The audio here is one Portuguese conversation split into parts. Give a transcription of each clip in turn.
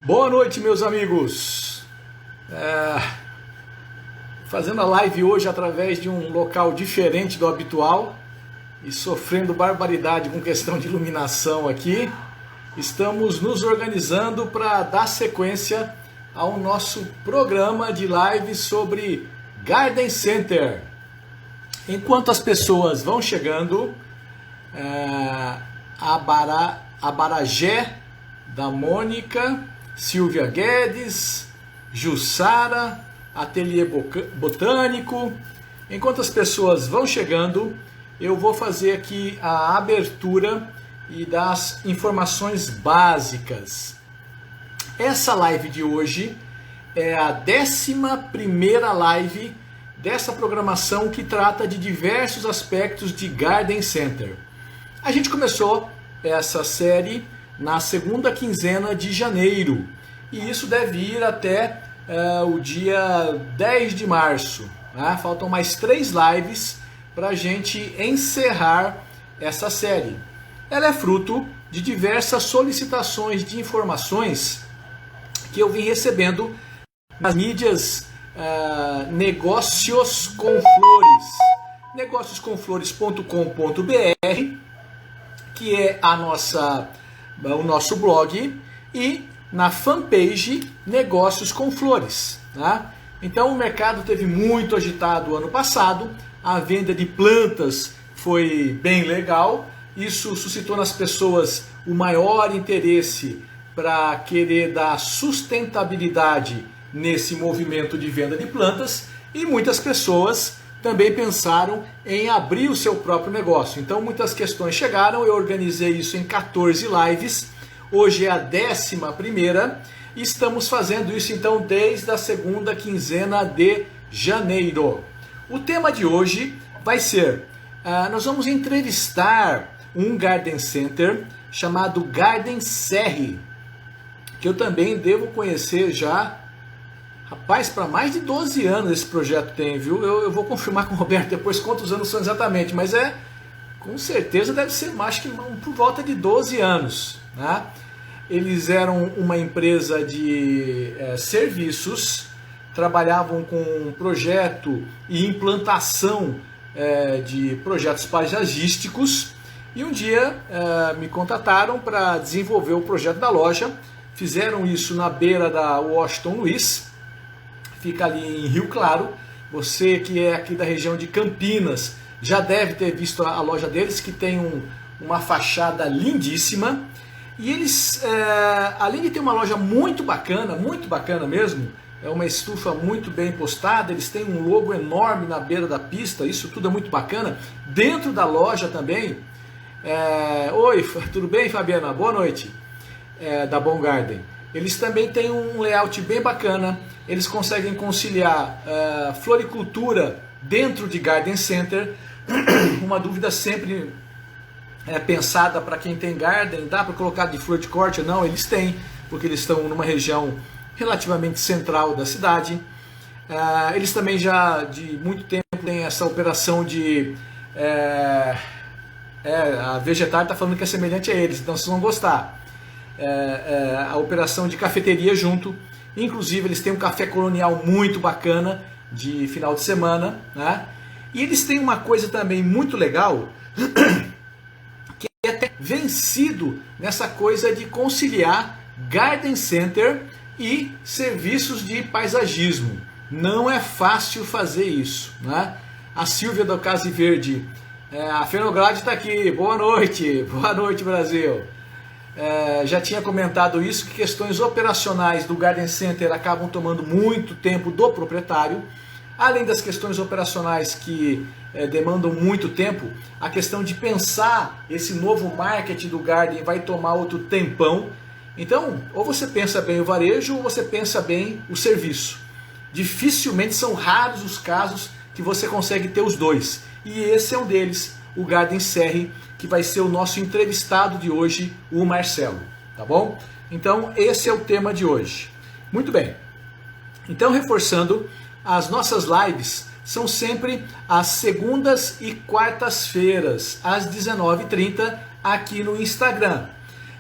Boa noite, meus amigos. Fazendo a live hoje através de um local diferente do habitual e sofrendo barbaridade com questão de iluminação aqui. Estamos nos organizando para dar sequência ao nosso programa de live sobre Garden Center. Enquanto as pessoas vão chegando, Abarajé da Mônica, Silvia Guedes, Jussara, Ateliê Botânico. Enquanto as pessoas vão chegando, eu vou fazer aqui a abertura e dar as informações básicas. Essa live de hoje é a 11ª live dessa programação que trata de diversos aspectos de Garden Center. A gente começou essa série na segunda quinzena de janeiro, e isso deve ir até o dia 10 de março. Né? Faltam mais 3 lives para a gente encerrar essa série. Ela é fruto de diversas solicitações de informações que eu vim recebendo nas mídias Negócios com Flores, negócioscomflores.com.br, que é o nosso blog, e na fanpage Negócios com Flores. Tá? Então o mercado teve muito agitado ano passado, a venda de plantas foi bem legal, isso suscitou nas pessoas o maior interesse para querer dar sustentabilidade nesse movimento de venda de plantas, e muitas pessoas também pensaram em abrir o seu próprio negócio. Então muitas questões chegaram, eu organizei isso em 14 lives, hoje é a 11ª, e estamos fazendo isso então desde a segunda quinzena de janeiro. O tema de hoje vai ser, nós vamos entrevistar um Garden Center chamado Garden Serri, que eu também devo conhecer já. Rapaz, para mais de 12 anos esse projeto tem, viu? Eu vou confirmar com o Roberto depois quantos anos são exatamente, mas com certeza deve ser mais que por volta de 12 anos. Né? Eles eram uma empresa de serviços, trabalhavam com projeto e implantação de projetos paisagísticos, e um dia me contataram para desenvolver o projeto da loja. Fizeram isso na beira da Washington Luiz, fica ali em Rio Claro. Você que é aqui da região de Campinas já deve ter visto a loja deles, que tem uma fachada lindíssima. E eles, além de ter uma loja muito bacana mesmo, é uma estufa muito bem postada, eles têm um logo enorme na beira da pista, isso tudo é muito bacana. Dentro da loja também, oi, tudo bem, Fabiana? Boa noite, da Bom Garden. Eles também têm um layout bem bacana, eles conseguem conciliar floricultura dentro de Garden Center. Uma dúvida sempre pensada para quem tem garden, dá para colocar de flor de corte ou não? Eles têm, porque eles estão numa região relativamente central da cidade. Eles também já de muito tempo têm essa operação de... a Vegetária está falando que é semelhante a eles, então vocês vão gostar. A operação de cafeteria junto. Inclusive eles têm um café colonial muito bacana de final de semana, né? E eles têm uma coisa também muito legal, que é até vencido nessa coisa de conciliar Garden Center e serviços de paisagismo. Não é fácil fazer isso, né? A Silvia do Case Verde, a Fenograde está aqui, boa noite Brasil. Já tinha comentado isso, que questões operacionais do Garden Center acabam tomando muito tempo do proprietário. Além das questões operacionais que demandam muito tempo, a questão de pensar esse novo marketing do Garden vai tomar outro tempão. Então, ou você pensa bem o varejo, ou você pensa bem o serviço. Dificilmente, são raros os casos que você consegue ter os dois. E esse é um deles, o Garden Serri, que vai ser o nosso entrevistado de hoje, o Marcelo, tá bom? Então esse é o tema de hoje. Muito bem, então reforçando, as nossas lives são sempre às segundas e quartas-feiras, às 19h30, aqui no Instagram.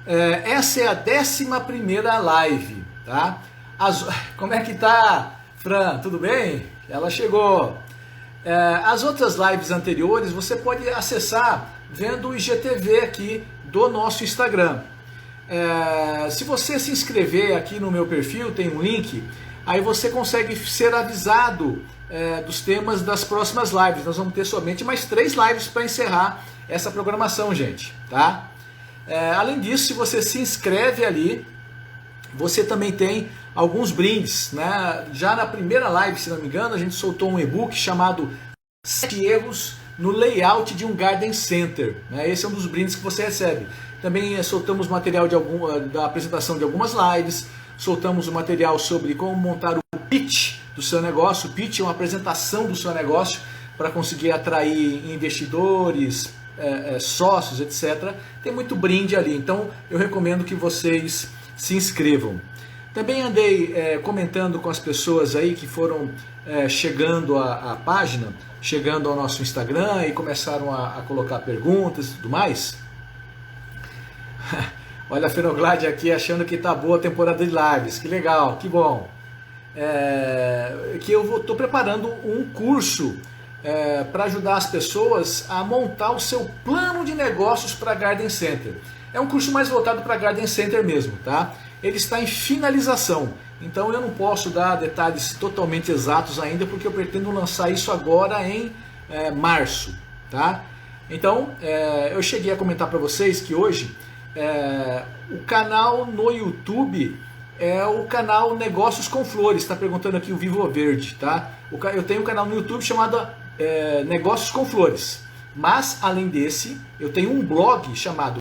Essa é a 11ª live, tá? Como é que tá, Fran? Tudo bem? Ela chegou. As outras lives anteriores você pode acessar vendo o IGTV aqui do nosso Instagram. Se você se inscrever aqui no meu perfil, tem um link, aí você consegue ser avisado dos temas das próximas lives. Nós vamos ter somente mais 3 lives para encerrar essa programação, gente, tá? Além disso, se você se inscreve ali, você também tem alguns brindes, né? Já na primeira live, se não me engano, a gente soltou um e-book chamado 7 erros no layout de um garden center, né? Esse é um dos brindes que você recebe. Também soltamos material da apresentação de algumas lives, soltamos o material sobre como montar o pitch do seu negócio. O pitch é uma apresentação do seu negócio para conseguir atrair investidores, sócios, etc. Tem muito brinde ali, então eu recomendo que vocês se inscrevam. Também andei comentando com as pessoas aí que foram chegando à página, chegando ao nosso Instagram e começaram a colocar perguntas e tudo mais. Olha a Fenoglade aqui achando que tá boa a temporada de lives, que legal, que bom. Que eu estou preparando um curso para ajudar as pessoas a montar o seu plano de negócios para Garden Center. É um curso mais voltado para Garden Center mesmo, tá? Ele está em finalização, então eu não posso dar detalhes totalmente exatos ainda, porque eu pretendo lançar isso agora em março, tá? Então, eu cheguei a comentar para vocês que hoje o canal no YouTube é o canal Negócios com Flores, está perguntando aqui o Vivo Verde, tá? Eu tenho um canal no YouTube chamado Negócios com Flores, mas além desse, eu tenho um blog chamado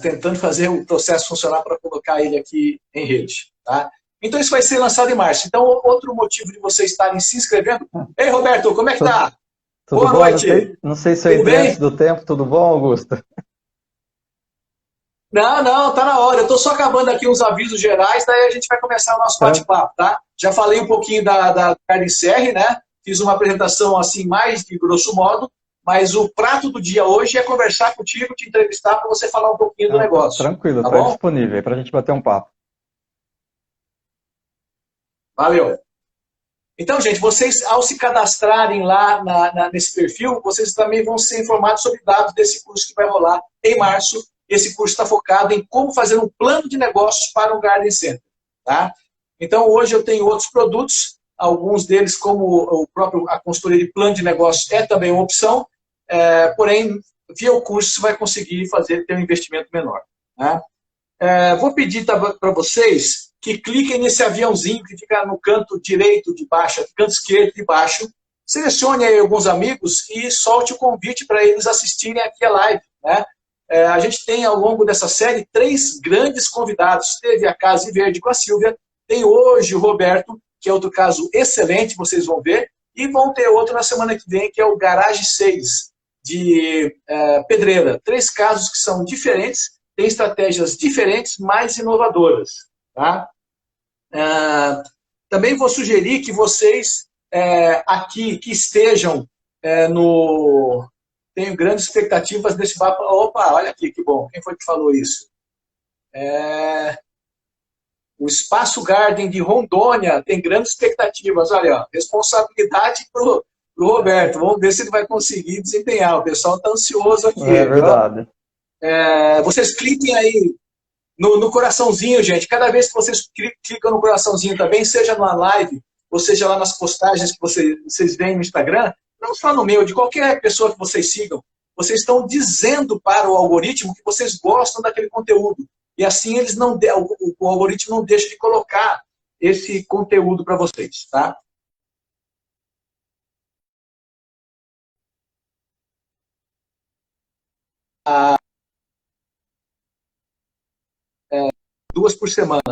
tentando fazer o processo funcionar para colocar ele aqui em rede, tá? Então isso vai ser lançado em março. Então outro motivo de vocês estarem se inscrevendo. Ei, Roberto, como é que tá? Tudo Boa bom? noite. Não sei se eu entrei antes do tempo. Tudo bom, Augusto? Não, tá na hora. Eu tô só acabando aqui os avisos gerais, daí a gente vai começar o nosso bate-papo, tá? Já falei um pouquinho da carne serre, né? Fiz uma apresentação assim mais de grosso modo, mas o prato do dia hoje é conversar contigo, te entrevistar para você falar um pouquinho do negócio. Tranquilo, tá estou bom? disponível aí para a gente bater um papo. Valeu. Então, gente, vocês, ao se cadastrarem lá nesse perfil, vocês também vão ser informados sobre dados desse curso que vai rolar em março. Esse curso está focado em como fazer um plano de negócios para um Garden Center. Tá? Então, hoje eu tenho outros produtos, alguns deles, como a consultoria de plano de negócios, é também uma opção, porém, via o curso, você vai conseguir ter um investimento menor. Tá? Vou pedir para vocês que cliquem nesse aviãozinho que fica no canto direito de baixo, canto esquerdo de baixo, selecione aí alguns amigos e solte o convite para eles assistirem aqui a live. Né? A gente tem, ao longo dessa série, 3 grandes convidados. Teve a Casa Verde com a Silvia, tem hoje o Roberto, que é outro caso excelente, vocês vão ver, e vão ter outro na semana que vem, que é o Garage 6, de Pedreira. 3 casos que são diferentes, têm estratégias diferentes, mais inovadoras. Tá? Também vou sugerir que vocês aqui, que estejam tenho grandes expectativas desse papo. Opa, olha aqui, que bom. Quem foi que falou isso? O Espaço Garden de Rondônia tem grandes expectativas. Olha, responsabilidade para o Roberto. Vamos ver se ele vai conseguir desempenhar. O pessoal está ansioso aqui. É verdade. Vocês cliquem aí no coraçãozinho, gente. Cada vez que vocês clicam no coraçãozinho também, seja na live, ou seja lá nas postagens que vocês veem no Instagram, não só no meu, de qualquer pessoa que vocês sigam, vocês estão dizendo para o algoritmo que vocês gostam daquele conteúdo. E assim o algoritmo não deixa de colocar esse conteúdo para vocês. Tá? Duas por semana.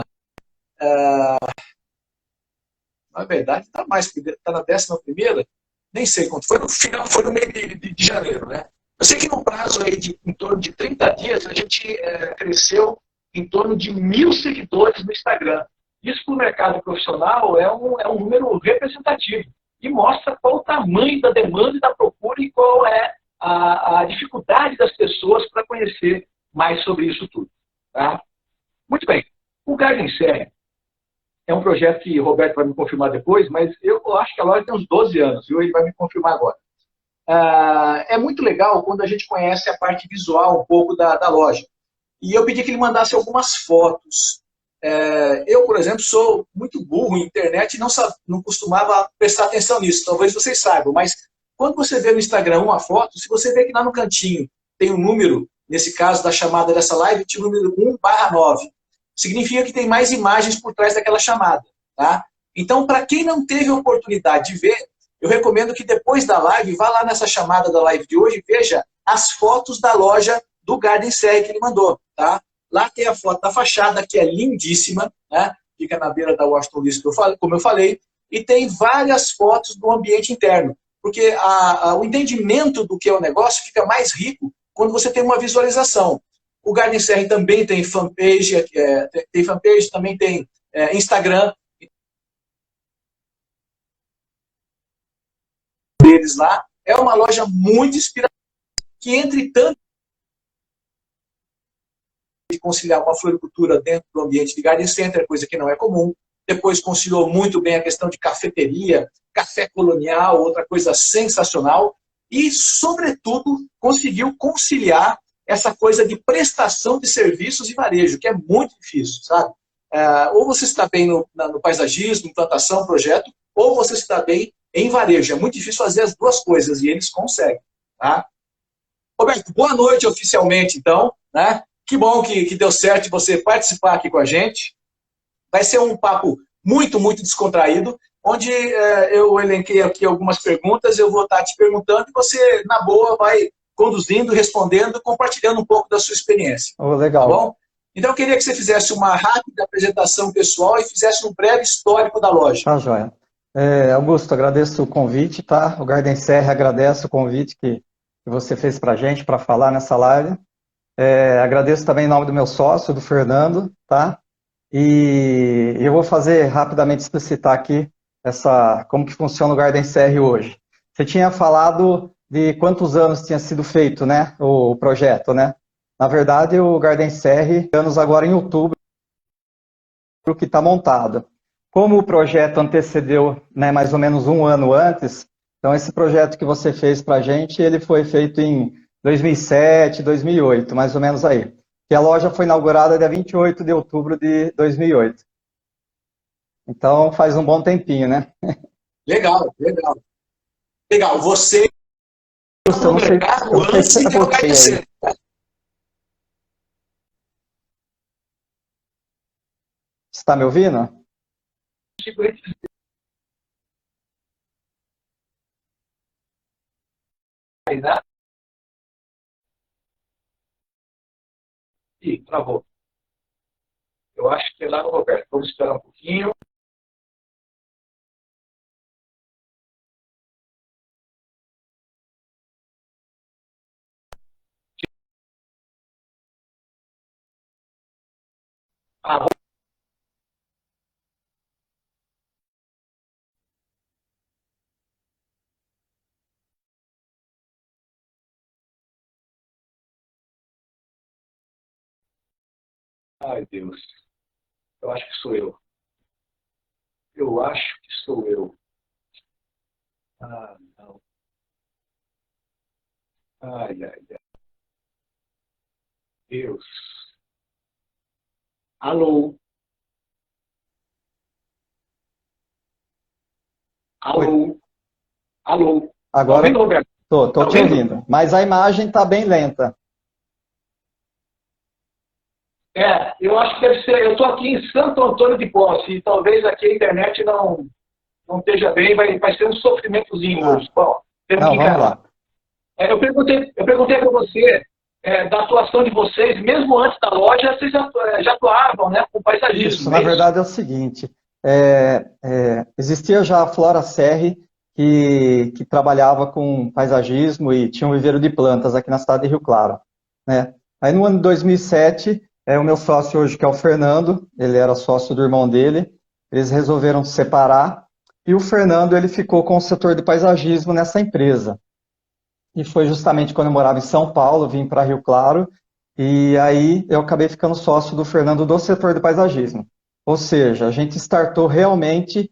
Na verdade, está mais, está na 11ª, nem sei quanto foi, no final foi no mês de janeiro. Né? Eu sei que no prazo aí em torno de 30 dias, a gente cresceu em torno de 1.000 seguidores no Instagram. Isso para o mercado profissional é um número representativo e mostra qual o tamanho da demanda e da procura e qual é a dificuldade das pessoas para conhecer mais sobre isso tudo. Tá? Muito bem. O Garden Serra é um projeto que o Roberto vai me confirmar depois, mas eu acho que a loja tem uns 12 anos, viu? Ele vai me confirmar agora. É muito legal quando a gente conhece a parte visual um pouco da loja. E eu pedi que ele mandasse algumas fotos. Eu, por exemplo, sou muito burro em internet e não costumava prestar atenção nisso. Talvez vocês saibam, mas quando você vê no Instagram uma foto, se você vê que lá no cantinho tem um número, nesse caso da chamada dessa live, tinha o número 1/9. Significa que tem mais imagens por trás daquela chamada. Tá? Então, para quem não teve a oportunidade de ver, eu recomendo que depois da live, vá lá nessa chamada da live de hoje e veja as fotos da loja do Garden Serra que ele mandou. Tá? Lá tem a foto da fachada, que é lindíssima, né? Fica na beira da Washington DC, como eu falei, e tem várias fotos do ambiente interno, porque o entendimento do que é o negócio fica mais rico quando você tem uma visualização. O Garden Serra também tem fanpage, também tem Instagram, deles lá. É uma loja muito inspiradora, que entre tanto de conciliar uma floricultura dentro do ambiente de Garden Center, coisa que não é comum. Depois conciliou muito bem a questão de cafeteria, café colonial, outra coisa sensacional. E, sobretudo, conseguiu conciliar essa coisa de prestação de serviços e varejo, que é muito difícil, sabe? Ou você está bem no paisagismo, plantação, projeto, ou você está bem em varejo. É muito difícil fazer as duas coisas, e eles conseguem. Tá? Roberto, boa noite oficialmente, então. Né? Que bom que deu certo você participar aqui com a gente. Vai ser um papo muito, muito descontraído, onde eu elenquei aqui algumas perguntas, eu vou estar te perguntando e você, na boa, vai conduzindo, respondendo, compartilhando um pouco da sua experiência. Legal. Tá bom? Então, eu queria que você fizesse uma rápida apresentação pessoal e fizesse um breve histórico da loja. Tá, joia. Augusto, agradeço o convite, tá? O Garden Serra agradece o convite que você fez para a gente, para falar nessa live. Agradeço também em nome do meu sócio, do Fernando, tá? E eu vou fazer rapidamente explicitar aqui como que funciona o Garden Serra hoje. Você tinha falado de quantos anos tinha sido feito, né, o projeto, né? Na verdade, o Garden Serra, anos agora em outubro, que está montado. Como o projeto antecedeu, né, mais ou menos um ano antes, então esse projeto que você fez para a gente, ele foi feito em 2007, 2008, mais ou menos aí. Que a loja foi inaugurada dia 28 de outubro de 2008. Então faz um bom tempinho, né? Legal, legal. Legal, você no mercado antes de ter o Garden Serra. Você está me ouvindo? Ih, travou. Eu acho que é lá no Roberto. Vamos esperar um pouquinho. Ai, Deus. Eu acho que sou eu. Eu acho que sou eu. Ah, não. Ai, ai, ai. Deus. Alô? Alô? Oi. Alô? Agora tá ouvindo, Roberto? tô te ouvindo, mas a imagem está bem lenta. Eu acho que deve ser. Eu estou aqui em Santo Antônio de Posse e talvez aqui a internet não esteja bem, vai ser um sofrimentozinho hoje. Bom, temos que vamos lá. Eu perguntei para você da atuação de vocês, mesmo antes da loja, vocês já atuavam, né, com paisagismo. Isso, na verdade é o seguinte, existia já a Flora Serra, que trabalhava com paisagismo e tinha um viveiro de plantas aqui na cidade de Rio Claro. Né? Aí no ano de 2007, o meu sócio hoje, que é o Fernando, ele era sócio do irmão dele, eles resolveram se separar, e o Fernando ele ficou com o setor de paisagismo nessa empresa. E foi justamente quando eu morava em São Paulo, vim para Rio Claro, e aí eu acabei ficando sócio do Fernando do setor de paisagismo. Ou seja, a gente startou realmente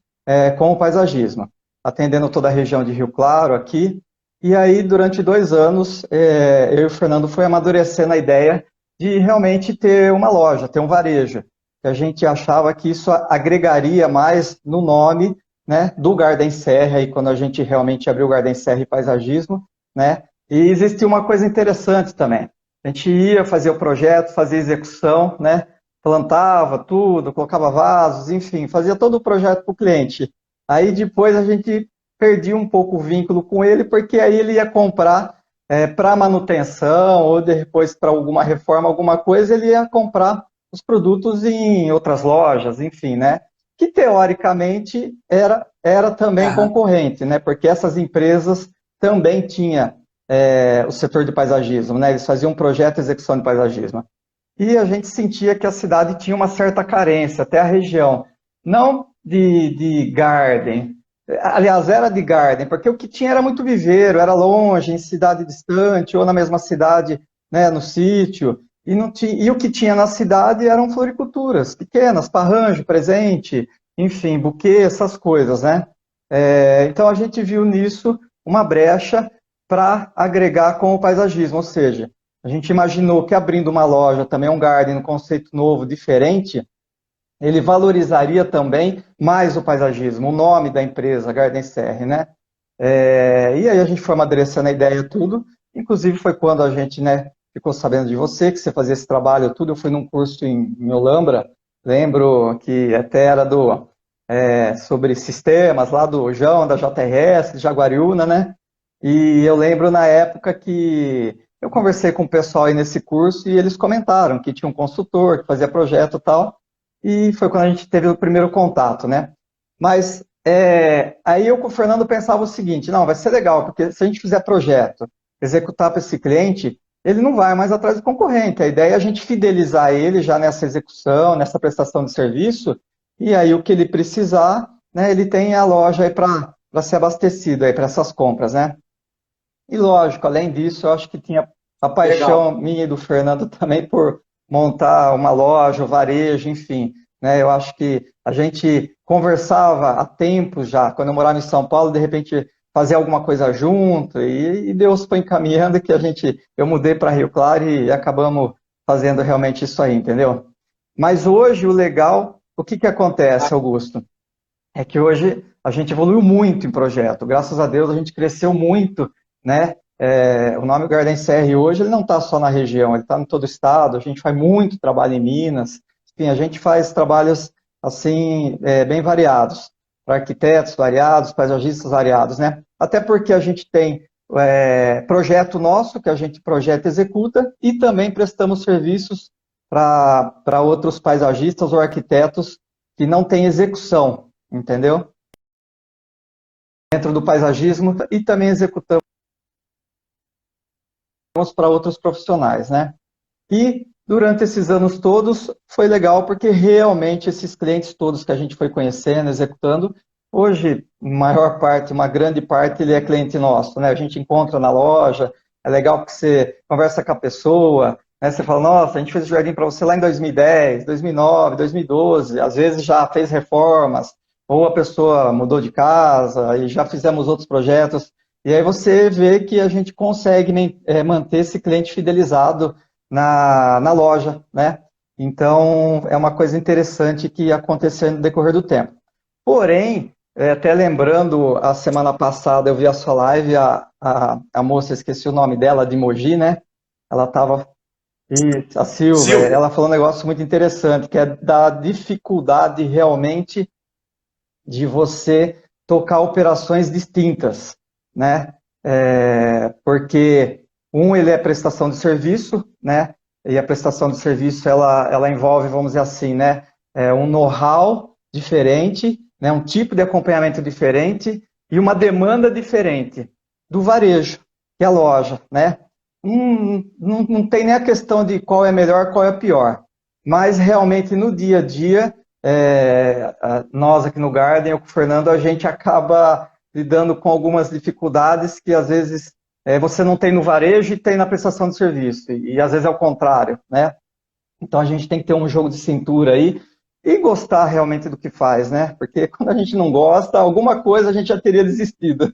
com o paisagismo, atendendo toda a região de Rio Claro aqui. E aí, durante 2 anos, eu e o Fernando foi amadurecendo a ideia de realmente ter uma loja, ter um varejo. Que a gente achava que isso agregaria mais no nome, né, do Garden Serra, e quando a gente realmente abriu o Garden Serra e Paisagismo, né? E existia uma coisa interessante também. A gente ia fazer o projeto, fazia execução, né? Plantava tudo, colocava vasos, enfim, fazia todo o projeto para o cliente. Aí depois a gente perdia um pouco o vínculo com ele, porque aí ele ia comprar para manutenção, ou depois para alguma reforma, alguma coisa, ele ia comprar os produtos em outras lojas, enfim, né? Que teoricamente era também Aham. concorrente, né? Porque essas empresas também tinham o setor de paisagismo, né? Eles faziam um projeto de execução de paisagismo. E a gente sentia que a cidade tinha uma certa carência, até a região. Não de garden, aliás, era de garden, porque o que tinha era muito viveiro, era longe, em cidade distante, ou na mesma cidade, né, no sítio. E, não tinha, e o que tinha na cidade eram floriculturas pequenas, parranjo, presente, enfim, buquê, essas coisas, né? Então a gente viu nisso uma brecha para agregar com o paisagismo, ou seja, a gente imaginou que abrindo uma loja, também um garden, um conceito novo, diferente, ele valorizaria também mais o paisagismo, o nome da empresa, Garden Serre, né? E aí a gente foi amadurecendo a ideia tudo, inclusive foi quando a gente, né, ficou sabendo de você, que você fazia esse trabalho tudo, eu fui num curso em Olambra, lembro que até era sobre sistemas, lá do João, da JRS, de Jaguariúna, né? E eu lembro na época que eu conversei com o pessoal aí nesse curso e eles comentaram que tinha um consultor que fazia projeto e tal, e foi quando a gente teve o primeiro contato, né? Mas aí eu com o Fernando pensava o seguinte, não, vai ser legal, porque se a gente fizer projeto, executar para esse cliente, ele não vai mais atrás do concorrente. A ideia é a gente fidelizar ele já nessa execução, nessa prestação de serviço, e aí o que ele precisar, né, ele tem a loja aí para ser abastecido aí para essas compras, né? E lógico, além disso, eu acho que tinha a Legal. paixão minha e do Fernando também por montar uma loja, o varejo, enfim, né? Eu acho que a gente conversava há tempos já, quando eu morava em São Paulo, de repente fazer alguma coisa junto, e Deus foi encaminhando que eu mudei para Rio Claro e acabamos fazendo realmente isso aí, entendeu? Mas hoje o legal, o que acontece, Augusto? É que hoje a gente evoluiu muito em projeto. Graças a Deus a gente cresceu muito, né? O nome Garden CR hoje ele não está só na região, ele está em todo o estado. A gente faz muito trabalho em Minas. Enfim, a gente faz trabalhos assim bem variados, para arquitetos variados, paisagistas variados, né? Até porque a gente tem projeto nosso que a gente projeta e executa e também prestamos serviços para outros paisagistas ou arquitetos que não têm execução, entendeu? Dentro do paisagismo e também executamos para outros profissionais, né? E durante esses anos todos foi legal porque realmente esses clientes todos que a gente foi conhecendo, executando, hoje, maior parte, uma grande parte, ele é cliente nosso, né? A gente encontra na loja, é legal porque você conversa com a pessoa, né? Você fala, nossa, a gente fez o jardim para você lá em 2010, 2009, 2012, às vezes já fez reformas, ou a pessoa mudou de casa e já fizemos outros projetos, e aí você vê que a gente consegue manter esse cliente fidelizado na loja, né? Então, é uma coisa interessante que aconteceu no decorrer do tempo. Porém, até lembrando, a semana passada eu vi a sua live, a moça, esqueci o nome dela, de Mogi, né? Ela estava, a Silvia, Silvia. ela falou um negócio muito interessante, que é da dificuldade realmente de você tocar operações distintas, né? Porque ele é prestação de serviço, né? E a prestação de serviço ela envolve, vamos dizer assim, né? Um know-how diferente, né? Um tipo de acompanhamento diferente e uma demanda diferente do varejo, que é a loja, né? Não tem nem a questão de qual é melhor, qual é pior, mas realmente no dia a dia nós aqui no Garden, eu com o Fernando, a gente acaba lidando com algumas dificuldades que às vezes você não tem no varejo e tem na prestação de serviço, e às vezes é o contrário, né? Então a gente tem que ter um jogo de cintura aí e gostar realmente do que faz, né? Porque quando a gente não gosta, alguma coisa a gente já teria desistido.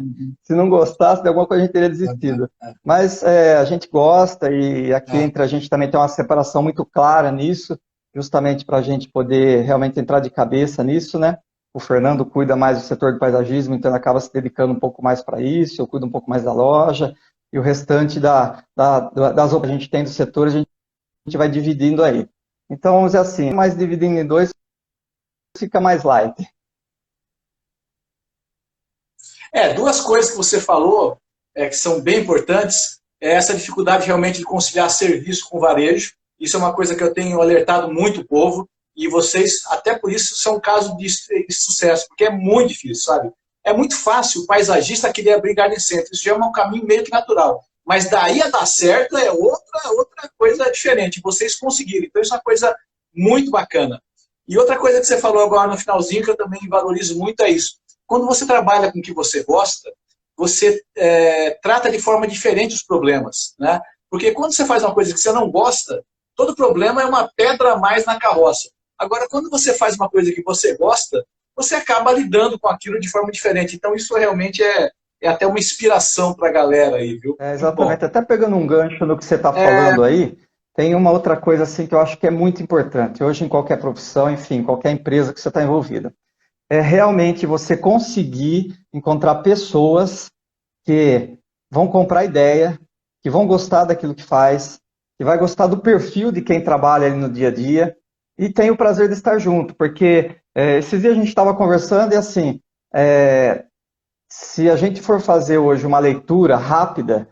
Uhum. Se não gostasse de alguma coisa, a gente teria desistido. Mas a gente gosta e aqui entre a gente também tem uma separação muito clara nisso, justamente para a gente poder realmente entrar de cabeça nisso, né? O Fernando cuida mais do setor do paisagismo, então ele acaba se dedicando um pouco mais para isso, eu cuido um pouco mais da loja, e o restante das outras que a gente tem do setor, a gente vai dividindo aí. Então, vamos dizer assim, mais dividindo em dois, fica mais light. Duas coisas que você falou que são bem importantes é essa dificuldade realmente de conciliar serviço com varejo. Isso é uma coisa que eu tenho alertado muito o povo e vocês, até por isso, são um caso de sucesso, porque é muito difícil, sabe? É muito fácil o paisagista querer abrir garden center, isso já é um caminho meio que natural. Mas daí a dar certo é outra coisa diferente. Vocês conseguiram. Então, isso é uma coisa muito bacana. E outra coisa que você falou agora no finalzinho, que eu também valorizo muito, é isso. Quando você trabalha com o que você gosta, você trata de forma diferente os problemas, né? Porque quando você faz uma coisa que você não gosta, todo problema é uma pedra a mais na carroça. Agora, quando você faz uma coisa que você gosta, você acaba lidando com aquilo de forma diferente. Então, isso realmente é até uma inspiração para a galera aí, viu? Muito bom. Exatamente. Até pegando um gancho no que você está falando aí, tem uma outra coisa assim que eu acho que é muito importante. Hoje, em qualquer profissão, enfim, qualquer empresa que você está envolvida, é realmente você conseguir encontrar pessoas que vão comprar ideia, que vão gostar daquilo que faz, que vai gostar do perfil de quem trabalha ali no dia a dia e tem o prazer de estar junto, porque esses dias a gente estava conversando e assim, se a gente for fazer hoje uma leitura rápida,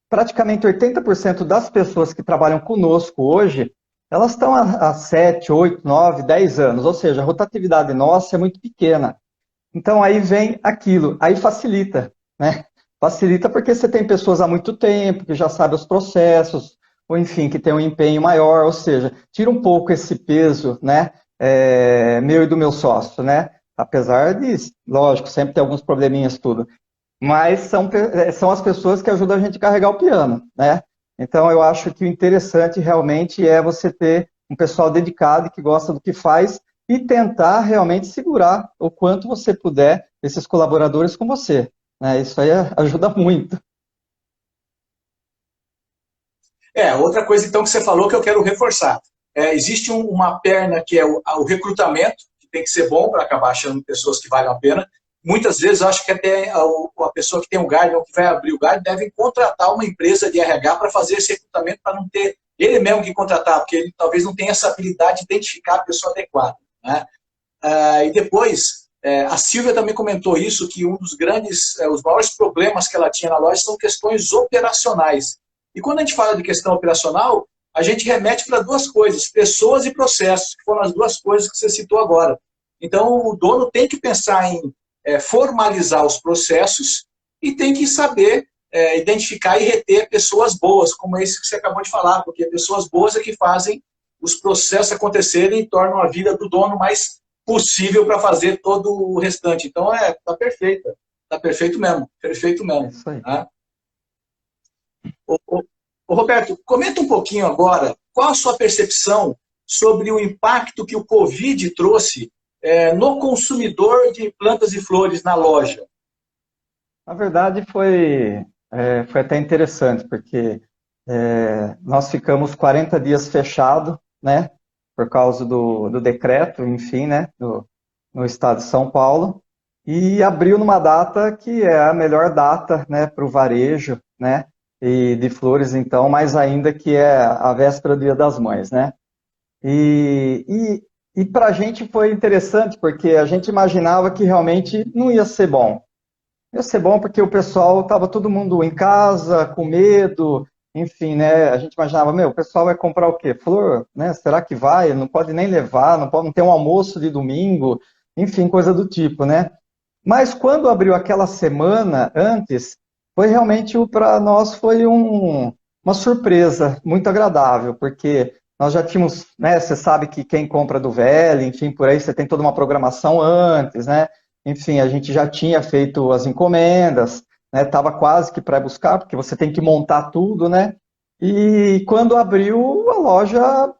praticamente 80% das pessoas que trabalham conosco hoje, elas estão há 7, 8, 9, 10 anos, ou seja, a rotatividade nossa é muito pequena. Então aí vem aquilo, aí facilita, né? Facilita porque você tem pessoas há muito tempo, que já sabem os processos, ou enfim, que tem um empenho maior, ou seja, tira um pouco esse peso, né? Meu e do meu sócio, né? Apesar de, lógico, sempre ter alguns probleminhas tudo. Mas são as pessoas que ajudam a gente a carregar o piano, né? Então eu acho que o interessante realmente é você ter um pessoal dedicado que gosta do que faz e tentar realmente segurar o quanto você puder esses colaboradores com você, né? Isso aí ajuda muito. Outra coisa então que você falou que eu quero reforçar. Existe uma perna que é o recrutamento, que tem que ser bom para acabar achando pessoas que valem a pena. Muitas vezes eu acho que até a pessoa que tem um Garden ou que vai abrir o Garden deve contratar uma empresa de RH para fazer esse recrutamento, para não ter ele mesmo que contratar, porque ele talvez não tenha essa habilidade de identificar a pessoa adequada, né? E depois, a Silvia também comentou isso, que um dos grandes, os maiores problemas que ela tinha na loja são questões operacionais. E quando a gente fala de questão operacional, a gente remete para duas coisas, pessoas e processos, que foram as duas coisas que você citou agora. Então, o dono tem que pensar em formalizar os processos e tem que saber identificar e reter pessoas boas, como esse que você acabou de falar, porque pessoas boas é que fazem os processos acontecerem e tornam a vida do dono mais possível para fazer todo o restante. Então, tá perfeita. Tá perfeito mesmo. Perfeito É mesmo. isso aí. Tá? Ô, Roberto, comenta um pouquinho agora qual a sua percepção sobre o impacto que o Covid trouxe no consumidor de plantas e flores na loja. Na verdade, foi até interessante, porque nós ficamos 40 dias fechados, né, por causa do decreto, enfim, né, no estado de São Paulo, e abriu numa data que é a melhor data, né, para o varejo, né, e de flores, então, mais ainda que é a véspera do Dia das Mães, né. E para a gente foi interessante, porque a gente imaginava que realmente não ia ser bom. Ia ser bom porque o pessoal estava todo mundo em casa, com medo, enfim, né? A gente imaginava, o pessoal vai comprar o quê? Flor, né? Será que vai? Não pode nem levar, não ter um almoço de domingo, enfim, coisa do tipo, né? Mas quando abriu aquela semana antes, foi realmente para nós foi uma surpresa muito agradável, porque nós já tínhamos, né? Você sabe que quem compra do velho, enfim, por aí você tem toda uma programação antes, né? Enfim, a gente já tinha feito as encomendas, né? Tava quase que para buscar, porque você tem que montar tudo, né? E quando abriu a loja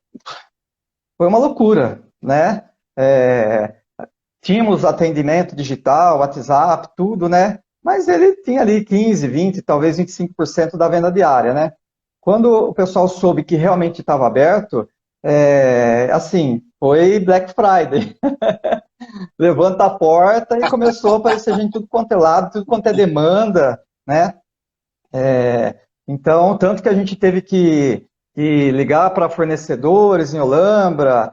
foi uma loucura, né? É, tínhamos atendimento digital, WhatsApp, tudo, né? Mas ele tinha ali 15, 20, talvez 25% da venda diária, né? Quando o pessoal soube que realmente estava aberto, assim, foi Black Friday. Levanta a porta e começou a aparecer gente tudo quanto é lado, tudo quanto é demanda, né? Então, tanto que a gente teve que ligar para fornecedores em Olambra,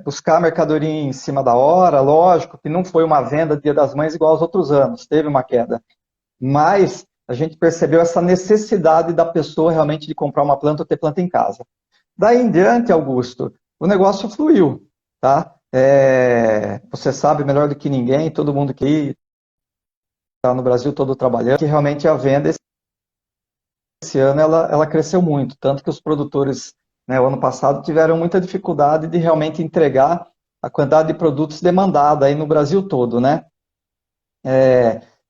buscar mercadoria em cima da hora, lógico que não foi uma venda Dia das Mães igual aos outros anos, teve uma queda. Mas a gente percebeu essa necessidade da pessoa realmente de comprar uma planta ou ter planta em casa. Daí em diante, Augusto, o negócio fluiu, tá? Você sabe melhor do que ninguém, todo mundo que está no Brasil todo trabalhando, que realmente a venda esse ano ela cresceu muito, tanto que os produtores, né, o ano passado tiveram muita dificuldade de realmente entregar a quantidade de produtos demandada aí no Brasil todo, né?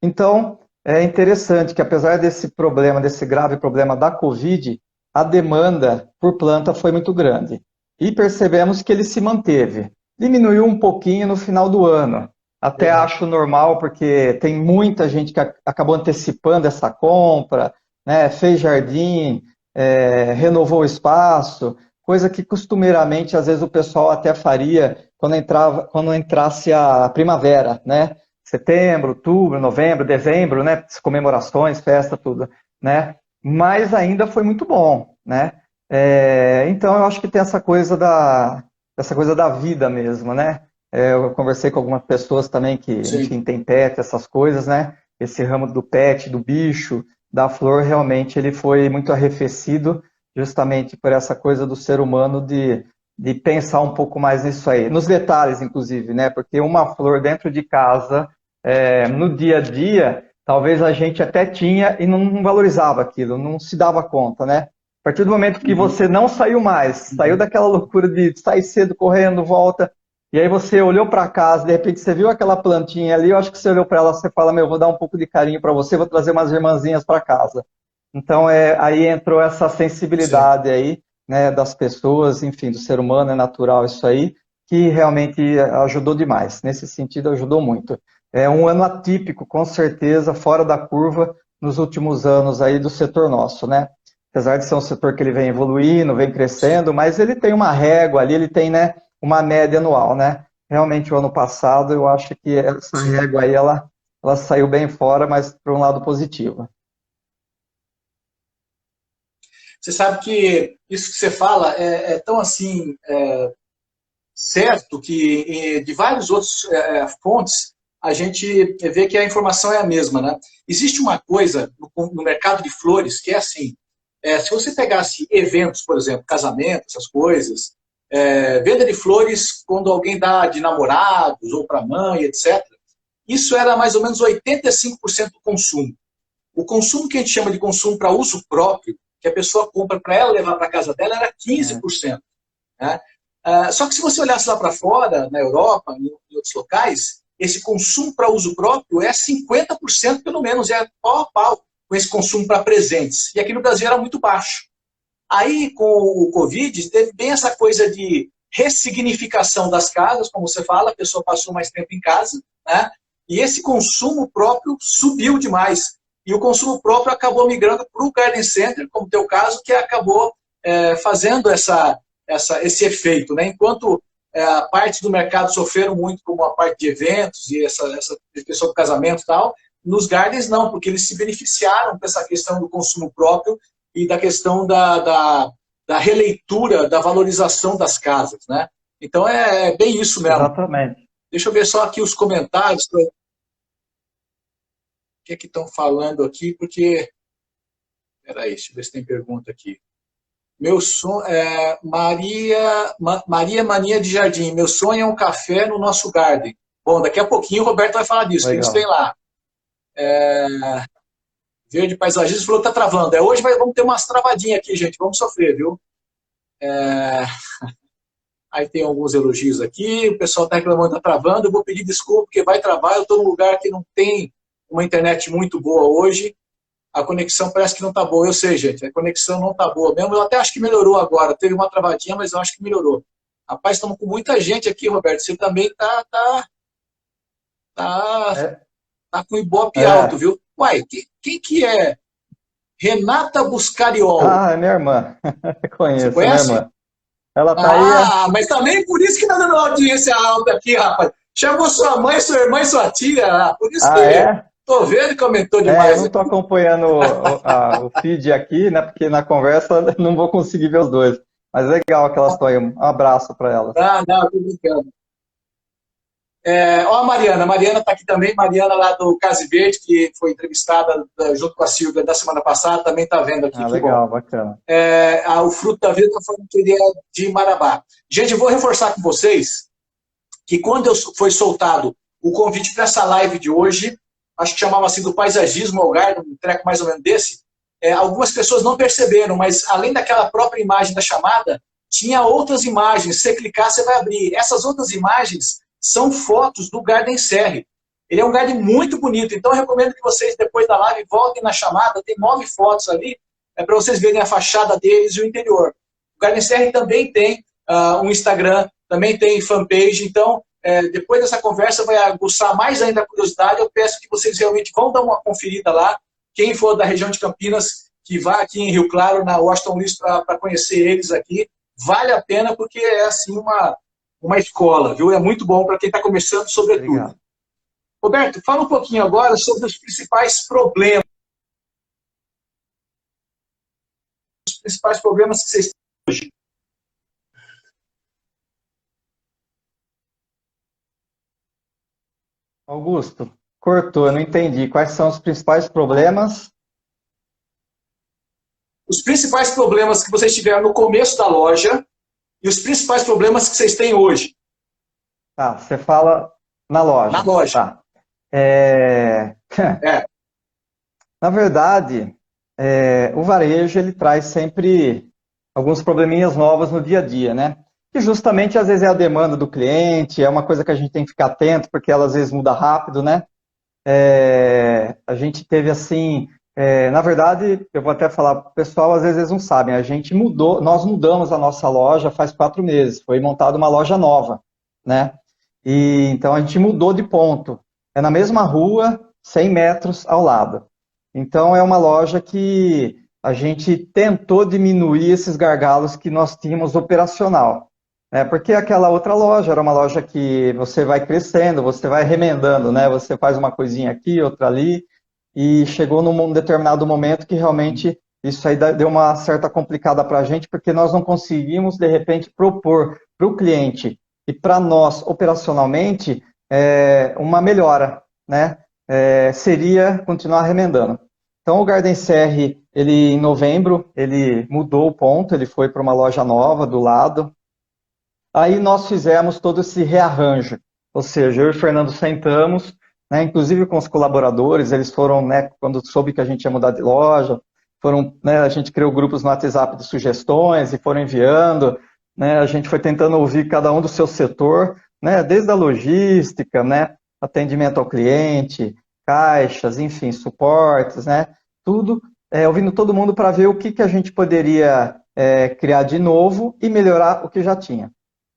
Então, é interessante que apesar desse problema, desse grave problema da Covid, a demanda por planta foi muito grande. E percebemos que ele se manteve. Diminuiu um pouquinho no final do ano. Até acho normal, porque tem muita gente que acabou antecipando essa compra, né, fez jardim, renovou o espaço, coisa que costumeiramente, às vezes, o pessoal até faria quando entrasse a primavera, né? Setembro, outubro, novembro, dezembro, né? Comemorações, festa, tudo, né? Mas ainda foi muito bom, né? Então eu acho que tem essa coisa da vida mesmo, né? Eu conversei com algumas pessoas também que, Sim. enfim, tem pet, essas coisas, né? Esse ramo do pet, do bicho, da flor, realmente ele foi muito arrefecido justamente por essa coisa do ser humano de pensar um pouco mais nisso aí. Nos detalhes, inclusive, né? Porque uma flor dentro de casa no dia a dia, talvez a gente até tinha e não valorizava aquilo, não se dava conta, né? A partir do momento que você não saiu mais, saiu daquela loucura de sair cedo, correndo, volta, e aí você olhou para casa, de repente você viu aquela plantinha ali, eu acho que você olhou para ela, você fala, meu, vou dar um pouco de carinho para você, vou trazer umas irmãzinhas para casa. Então, aí entrou essa Sim. sensibilidade aí, né, das pessoas, enfim, do ser humano, é natural isso aí, que realmente ajudou demais. Nesse sentido, ajudou muito. É um ano atípico, com certeza, fora da curva nos últimos anos aí do setor nosso, né? Apesar de ser um setor que ele vem evoluindo, vem crescendo, mas ele tem uma régua ali, ele tem, né, uma média anual, né? Realmente, o ano passado, eu acho que essa régua aí, ela saiu bem fora, mas por um lado positivo. Você sabe que isso que você fala é tão assim certo que de vários outros fontes a gente vê que a informação é a mesma, né? Existe uma coisa no mercado de flores que é assim, se você pegasse eventos, por exemplo, casamento, essas coisas, venda de flores quando alguém dá de namorados ou para mãe, etc., isso era mais ou menos 85% do consumo. O consumo que a gente chama de consumo para uso próprio, que a pessoa compra para ela levar para casa dela, era 15%. Né? Só que se você olhasse lá para fora, na Europa, em outros locais, esse consumo para uso próprio é 50% pelo menos, é pau a pau com esse consumo para presentes. E aqui no Brasil era muito baixo. Aí, com o Covid, teve bem essa coisa de ressignificação das casas, como você fala, a pessoa passou mais tempo em casa, né? E esse consumo próprio subiu demais. E o consumo próprio acabou migrando para o Garden Center, como o teu caso, que acabou fazendo esse efeito, né? Enquanto a parte do mercado sofreram muito como a parte de eventos e essa questão do casamento e tal, nos gardens não, porque eles se beneficiaram com essa questão do consumo próprio e da questão da releitura, da valorização das casas, né? Então é bem isso mesmo. Exatamente. Deixa eu ver só aqui os comentários. O que é que estão falando aqui? Porque... Peraí, deixa eu ver se tem pergunta aqui. Meu sonho é Maria Mania de Jardim. Meu sonho é um café no nosso garden. Bom, daqui a pouquinho o Roberto vai falar disso. O que eles têm Legal. lá? Verde Paisagista falou que tá travando. Hoje vamos ter umas travadinhas aqui, gente. Vamos sofrer, viu? Aí tem alguns elogios aqui. O pessoal está reclamando que tá travando. Eu vou pedir desculpa porque vai travar. Eu estou num lugar que não tem uma internet muito boa hoje, a conexão parece que não está boa. Eu sei, gente, a conexão não está boa mesmo. Eu até acho que melhorou agora. Teve uma travadinha, mas eu acho que melhorou. Rapaz, estamos com muita gente aqui, Roberto. Você também tá, É, tá com o Ibope alto, é. viu? Uai, quem que é? Renata Buscariol. Ah, é minha irmã. Você Conheço, é minha conhece? irmã. Ela tá aí. Ah, mas também por isso que está dando uma audiência alta aqui, rapaz. Chamou sua mãe, sua irmã e sua tia. Por isso Ah, que é? tô vendo que aumentou É, eu demais não estou aqui. acompanhando o feed aqui, né? Porque na conversa não vou conseguir ver os dois. Mas é legal que elas estão aí. Um abraço para elas. Ah, não, tô brincando. Ó, a Mariana está aqui também, Mariana lá do Case Verde, que foi entrevistada junto com a Silvia da semana passada, também está vendo aqui, Ah, que bom. legal, bacana. O Fruto da Vida foi uma teoria de Marabá. Gente, eu vou reforçar com vocês que quando foi soltado o convite para essa live de hoje, acho que chamava assim do paisagismo ao Algarve, um treco mais ou menos desse, algumas pessoas não perceberam, mas além daquela própria imagem da chamada, tinha outras imagens. Se você clicar, você vai abrir. Essas outras imagens são fotos do Garden Serre. Ele é um garden muito bonito, então eu recomendo que vocês, depois da live, voltem na chamada, tem 9 fotos ali, para vocês verem a fachada deles e o interior. O Garden Serre também tem um Instagram, também tem fanpage, então, depois dessa conversa vai aguçar mais ainda a curiosidade, eu peço que vocês realmente vão dar uma conferida lá, quem for da região de Campinas, que vá aqui em Rio Claro, na Washington Luiz, para conhecer eles aqui, vale a pena, porque é assim uma escola, viu? É muito bom para quem está começando, sobretudo. Obrigado. Roberto, fala um pouquinho agora sobre os principais problemas que vocês têm hoje. Augusto, cortou, eu não entendi. Quais são os principais problemas? Os principais problemas que vocês tiveram no começo da loja e os principais problemas que vocês têm hoje. Tá, você fala na Na loja. loja. Tá. É... É. Na verdade, o varejo ele traz sempre alguns probleminhas novos no dia a dia, né? Que justamente às vezes é a demanda do cliente, é uma coisa que a gente tem que ficar atento, porque ela às vezes muda rápido, né? A gente teve assim, na verdade, eu vou até falar para o pessoal, às vezes eles não sabem, nós mudamos a nossa loja faz 4 meses, foi montada uma loja nova, né? E então a gente mudou de ponto. É na mesma rua, 100 metros ao lado. Então é uma loja que a gente tentou diminuir esses gargalos que nós tínhamos operacional. Porque aquela outra loja era uma loja que você vai crescendo, você vai remendando, né? Você faz uma coisinha aqui, outra ali, e chegou num determinado momento que realmente isso aí deu uma certa complicada para a gente, porque nós não conseguimos, de repente, propor para o cliente e para nós, operacionalmente, uma melhora, né? Seria continuar remendando. Então, o Garden Serre, ele, em novembro, ele mudou o ponto, ele foi para uma loja nova do lado. Aí nós fizemos todo esse rearranjo, ou seja, eu e o Fernando sentamos, né, inclusive com os colaboradores, eles foram, né, quando soube que a gente ia mudar de loja, né, a gente criou grupos no WhatsApp de sugestões e foram enviando, né, a gente foi tentando ouvir cada um do seu setor, né, desde a logística, né, atendimento ao cliente, caixas, enfim, suportes, né, tudo, ouvindo todo mundo para ver o que a gente poderia criar de novo e melhorar o que já tinha.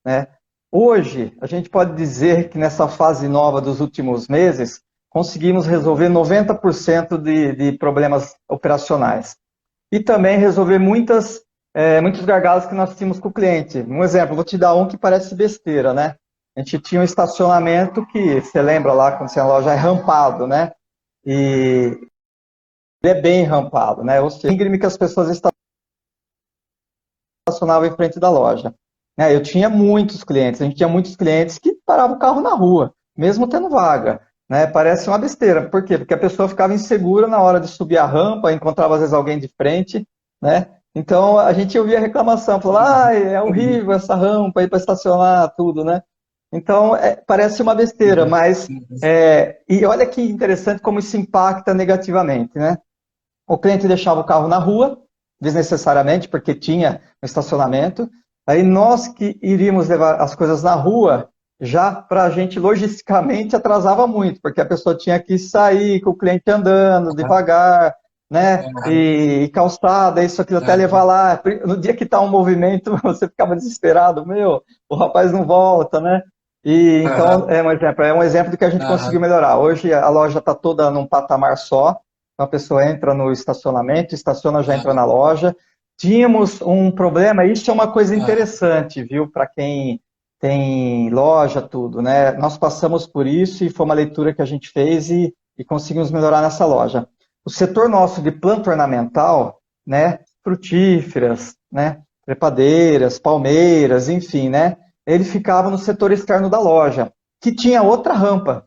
Né? Hoje, a gente pode dizer que nessa fase nova dos últimos meses, conseguimos resolver 90% de problemas operacionais. E também resolver muitos gargalos que nós tínhamos com o cliente. Um exemplo, vou te dar um que parece besteira, né? A gente tinha um estacionamento que, você lembra lá, quando você é na loja, é rampado, né? E ele é bem rampado, né? Ou seja, íngreme que as pessoas estacionavam em frente da loja. Eu tinha muitos clientes, a gente tinha muitos clientes que paravam o carro na rua, mesmo tendo vaga. Né? Parece uma besteira. Por quê? Porque a pessoa ficava insegura na hora de subir a rampa, encontrava às vezes alguém de frente, né? Então a gente ouvia a reclamação, falava, é horrível essa rampa aí para estacionar, tudo, né? Então parece uma besteira, mas e olha que interessante como isso impacta negativamente, né? O cliente deixava o carro na rua, desnecessariamente, porque tinha um estacionamento. Aí nós que iríamos levar as coisas na rua, já para a gente logisticamente atrasava muito, porque a pessoa tinha que sair com o cliente andando devagar, né? E calçada, isso, aquilo, até levar lá. No dia que está um movimento, você ficava desesperado, meu, o rapaz não volta, né? E então é um exemplo do que a gente conseguiu melhorar. Hoje a loja está toda num patamar só, então a pessoa entra no estacionamento, estaciona, já entra na loja. Tínhamos um problema, isso é uma coisa interessante, viu, para quem tem loja, tudo, né? Nós passamos por isso e foi uma leitura que a gente fez e conseguimos melhorar nessa loja. O setor nosso de planta ornamental, né? Frutíferas, né? Trepadeiras, palmeiras, enfim, né? Ele ficava no setor externo da loja, que tinha outra rampa.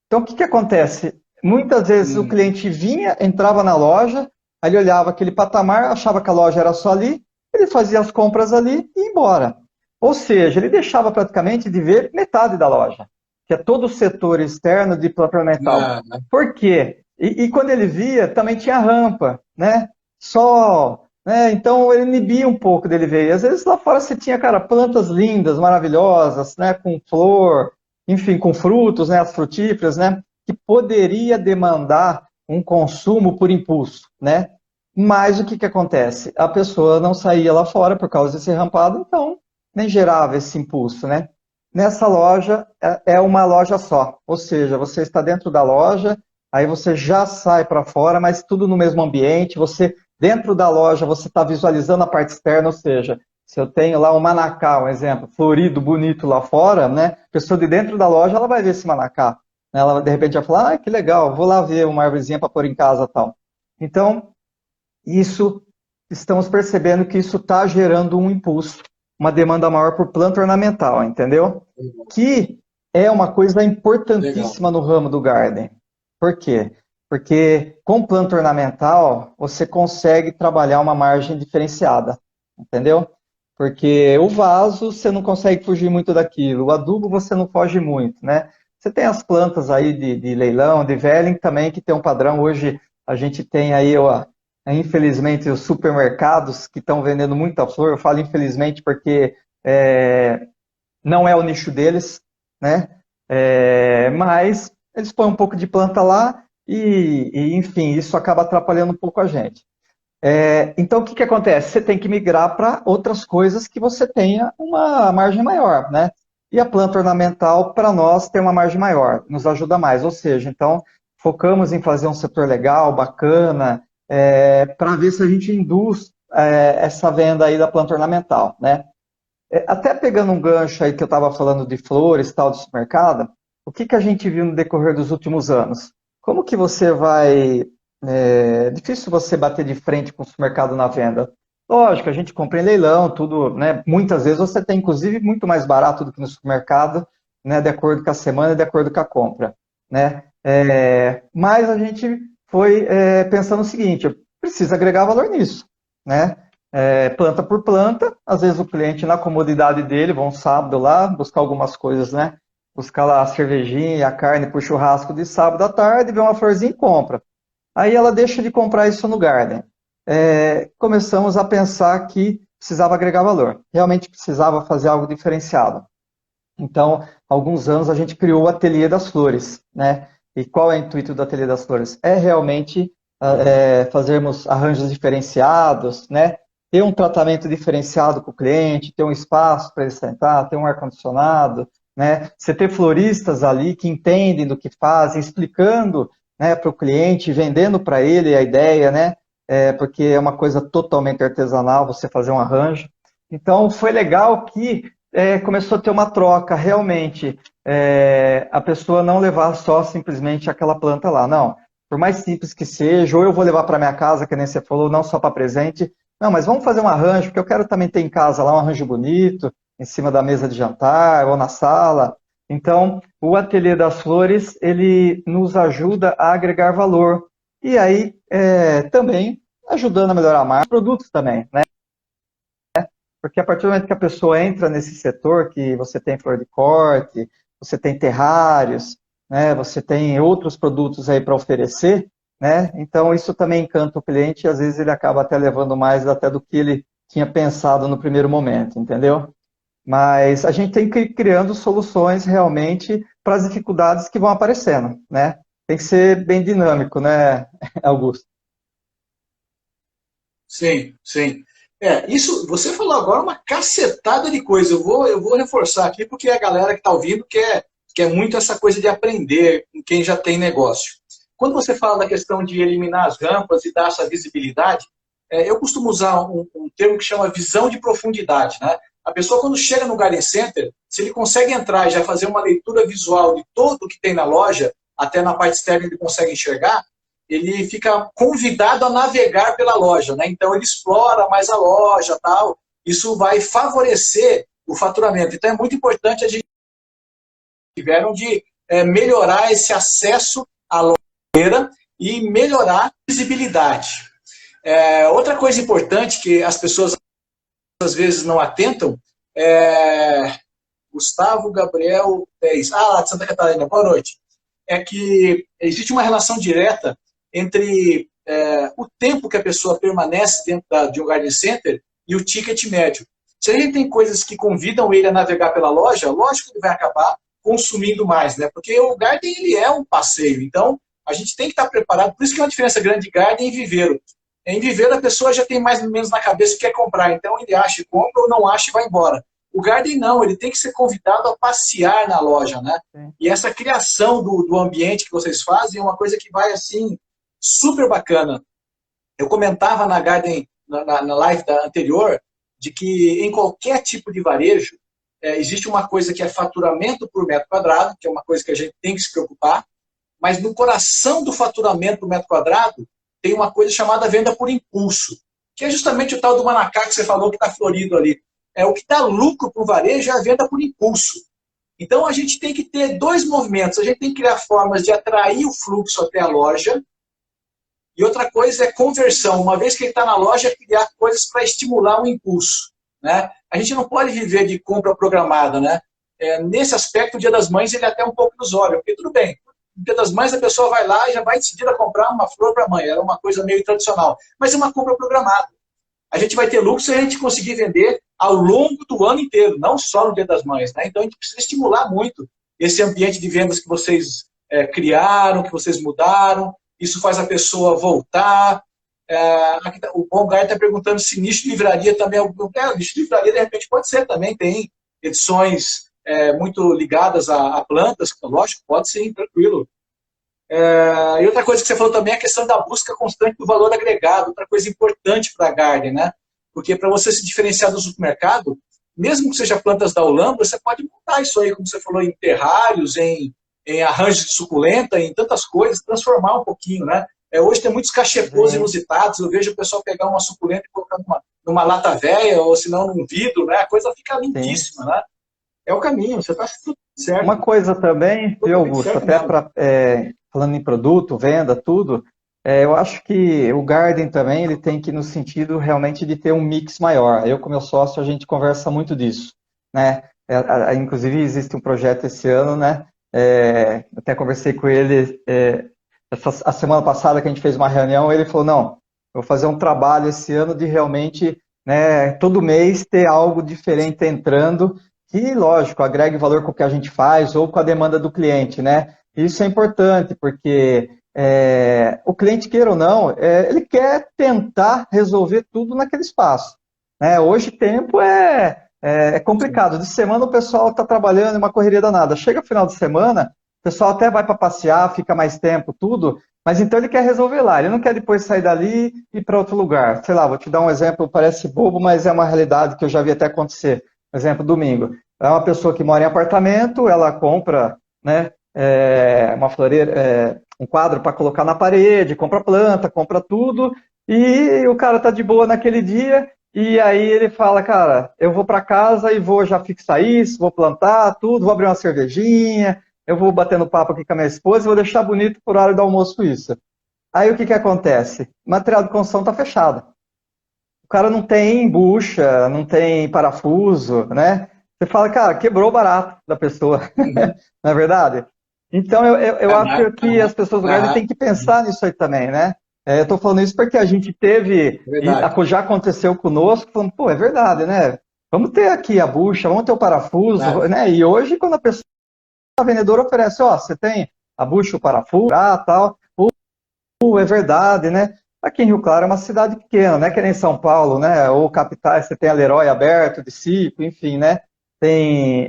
Então, o que acontece? Muitas vezes o cliente vinha, entrava na loja, aí ele olhava aquele patamar, achava que a loja era só ali, ele fazia as compras ali e ia embora. Ou seja, ele deixava praticamente de ver metade da loja, que é todo o setor externo de planta ornamental. Por quê? E quando ele via, também tinha rampa, né? Só, né? Então ele inibia um pouco dele ver. E às vezes lá fora você tinha, cara, plantas lindas, maravilhosas, né? Com flor, enfim, com frutos, né? As frutíferas, né? Que poderia demandar um consumo por impulso, né? Mas o que acontece? A pessoa não saía lá fora por causa desse rampado, então nem gerava esse impulso, né? Nessa loja, é uma loja só, ou seja, você está dentro da loja, aí você já sai para fora, mas tudo no mesmo ambiente, você, dentro da loja, você está visualizando a parte externa, ou seja, se eu tenho lá um manacá, um exemplo, florido, bonito lá fora, né? A pessoa de dentro da loja, ela vai ver esse manacá, né? Ela de repente vai falar, ah, que legal, vou lá ver uma árvorezinha para pôr em casa, tal. Então, isso, estamos percebendo que isso está gerando um impulso, uma demanda maior por planta ornamental, entendeu? Que é uma coisa importantíssima no ramo do garden. Por quê? Porque com planta ornamental você consegue trabalhar uma margem diferenciada, entendeu? Porque o vaso você não consegue fugir muito daquilo, o adubo você não foge muito, né? Você tem as plantas aí de leilão, de velling também, que tem um padrão. Hoje a gente tem aí, ó, infelizmente, os supermercados que estão vendendo muita flor. Eu falo infelizmente porque não é o nicho deles, né? Mas eles põem um pouco de planta lá enfim, isso acaba atrapalhando um pouco a gente. Então, o que acontece? Você tem que migrar para outras coisas que você tenha uma margem maior, né? E a planta ornamental, para nós, tem uma margem maior, nos ajuda mais. Ou seja, então, focamos em fazer um setor legal, bacana, para ver se a gente induz essa venda aí da planta ornamental, né? Até pegando um gancho aí que eu estava falando de flores, tal, de supermercado, o que a gente viu no decorrer dos últimos anos? Como que você vai... É difícil você bater de frente com o supermercado na venda. Lógico, a gente compra em leilão, tudo, né? Muitas vezes você tem, inclusive, muito mais barato do que no supermercado, né? De acordo com a semana, de acordo com a compra, né? Mas a gente foi pensando o seguinte, precisa agregar valor nisso, né? Planta por planta, às vezes o cliente na comodidade dele, vai um sábado lá, buscar algumas coisas, né? Buscar lá a cervejinha, a carne por churrasco de sábado à tarde, vê uma florzinha e compra. Aí ela deixa de comprar isso no Garden. Começamos a pensar que precisava agregar valor. Realmente precisava fazer algo diferenciado. Então, há alguns anos a gente criou o Ateliê das Flores, né? E qual é o intuito do Ateliê das Flores? É realmente fazermos arranjos diferenciados, né? Ter um tratamento diferenciado com o cliente, ter um espaço para ele sentar, ter um ar-condicionado, né? Você ter floristas ali que entendem do que fazem, explicando, né, para o cliente, vendendo para ele a ideia, né? Porque é uma coisa totalmente artesanal você fazer um arranjo. Então, foi legal que começou a ter uma troca, realmente, a pessoa não levar só simplesmente aquela planta lá, não. Por mais simples que seja, ou eu vou levar para minha casa, que nem você falou, não só para presente, não, mas vamos fazer um arranjo, porque eu quero também ter em casa lá um arranjo bonito, em cima da mesa de jantar, ou na sala. Então, o Ateliê das Flores, ele nos ajuda a agregar valor. E aí, também, ajudando a melhorar mais produtos também, né? Porque a partir do momento que a pessoa entra nesse setor, que você tem flor de corte, você tem terrários, né, você tem outros produtos aí para oferecer, né? Então isso também encanta o cliente e às vezes ele acaba até levando mais até do que ele tinha pensado no primeiro momento, entendeu? Mas a gente tem que ir criando soluções realmente para as dificuldades que vão aparecendo, né? Tem que ser bem dinâmico, né, Augusto? Sim, sim. Isso, você falou agora uma cacetada de coisa. Eu vou reforçar aqui, porque a galera que está ouvindo quer muito essa coisa de aprender com quem já tem negócio. Quando você fala da questão de eliminar as rampas e dar essa visibilidade, eu costumo usar um termo que chama visão de profundidade, né? A pessoa, quando chega no Garden Center, se ele consegue entrar e já fazer uma leitura visual de tudo o que tem na loja, até na parte externa ele consegue enxergar, ele fica convidado a navegar pela loja, né? Então ele explora mais a loja, tal. Isso vai favorecer o faturamento. Então é muito importante a gente tiveram de melhorar esse acesso à loja e melhorar a visibilidade. Outra coisa importante que as pessoas às vezes não atentam é Gustavo Gabriel 10. Lá de Santa Catarina, boa noite. É que existe uma relação direta entre o tempo que a pessoa permanece dentro de um garden center e o ticket médio. Se a gente tem coisas que convidam ele a navegar pela loja, lógico que ele vai acabar consumindo mais, né? Porque o garden ele é um passeio, então a gente tem que estar preparado. Por isso que é uma diferença grande de garden e viveiro. Em viveiro a pessoa já tem mais ou menos na cabeça o que quer comprar, então ele acha e compra ou não acha e vai embora. O garden não, ele tem que ser convidado a passear na loja, né? E essa criação do ambiente que vocês fazem é uma coisa que vai assim super bacana. Eu comentava na Garden, na live anterior, de que em qualquer tipo de varejo, existe uma coisa que é faturamento por metro quadrado, que é uma coisa que a gente tem que se preocupar, mas no coração do faturamento por metro quadrado, tem uma coisa chamada venda por impulso, que é justamente o tal do Manacá que você falou que está florido ali. O que dá lucro para o varejo é a venda por impulso. Então a gente tem que ter dois movimentos. A gente tem que criar formas de atrair o fluxo até a loja, e outra coisa é conversão. Uma vez que ele está na loja, criar coisas para estimular o impulso, né? A gente não pode viver de compra programada, né? Nesse aspecto, o Dia das Mães ele é até um pouco ilusório, porque tudo bem, no Dia das Mães a pessoa vai lá e já vai decidir a comprar uma flor para a mãe, era uma coisa meio tradicional, mas é uma compra programada. A gente vai ter lucro se a gente conseguir vender ao longo do ano inteiro, não só no Dia das Mães, né? Então a gente precisa estimular muito esse ambiente de vendas que vocês criaram, que vocês mudaram. Isso faz a pessoa voltar. O Bom Guy está perguntando se nicho de livraria também é algum. Nicho de livraria, de repente, pode ser também. Tem edições muito ligadas a plantas, lógico, pode ser, tranquilo. E outra coisa que você falou também é a questão da busca constante do valor agregado, outra coisa importante para a Garden, né? Porque para você se diferenciar do supermercado, mesmo que seja plantas da Holanda, você pode montar isso aí, como você falou, em terrários, em arranjos de suculenta, em tantas coisas, transformar um pouquinho, né? Hoje tem muitos cachepôs inusitados, eu vejo o pessoal pegar uma suculenta e colocar numa lata velha, ou se não num vidro, né? A coisa fica lindíssima, né? É o caminho, você está tudo certo. Uma coisa também, viu, Augusto, até falando em produto, venda, tudo, eu acho que o Garden também ele tem que ir no sentido realmente de ter um mix maior. Eu, com meu sócio, a gente conversa muito disso, né? Inclusive, existe um projeto esse ano, né? Até conversei com ele a semana passada que a gente fez uma reunião, ele falou, não, eu vou fazer um trabalho esse ano de realmente, né, todo mês ter algo diferente entrando, que, lógico, agregue valor com o que a gente faz ou com a demanda do cliente, né? Isso é importante, porque o cliente, queira ou não, ele quer tentar resolver tudo naquele espaço, né? Hoje, tempo é complicado. De semana o pessoal está trabalhando, é uma correria danada. Chega final de semana, o pessoal até vai para passear, fica mais tempo, tudo, mas então ele quer resolver lá. Ele não quer depois sair dali e ir para outro lugar. Sei lá, vou te dar um exemplo, parece bobo, mas é uma realidade que eu já vi até acontecer. Por exemplo, domingo. É uma pessoa que mora em apartamento, ela compra, né, uma floreira, um quadro para colocar na parede, compra planta, compra tudo, e o cara tá de boa naquele dia. E aí ele fala, cara, eu vou para casa e vou já fixar isso, vou plantar tudo, vou abrir uma cervejinha, eu vou batendo papo aqui com a minha esposa e vou deixar bonito por hora do almoço isso. Aí o que acontece? O material de construção está fechado. O cara não tem bucha, não tem parafuso, né? Você fala, cara, quebrou o barato da pessoa, não é verdade? Então eu acho que as pessoas do Garden têm que pensar nisso aí também, né? Eu estou falando isso porque a gente teve, já aconteceu conosco, falando, pô, é verdade, né? Vamos ter aqui a bucha, vamos ter o parafuso, né? E hoje, quando a vendedora oferece, ó, você tem a bucha, o parafuso, tal, é verdade, né? Aqui em Rio Claro é uma cidade pequena, não é que nem São Paulo, né? Ou capitais, você tem a Leroy aberto, de Cico, enfim, né? Tem.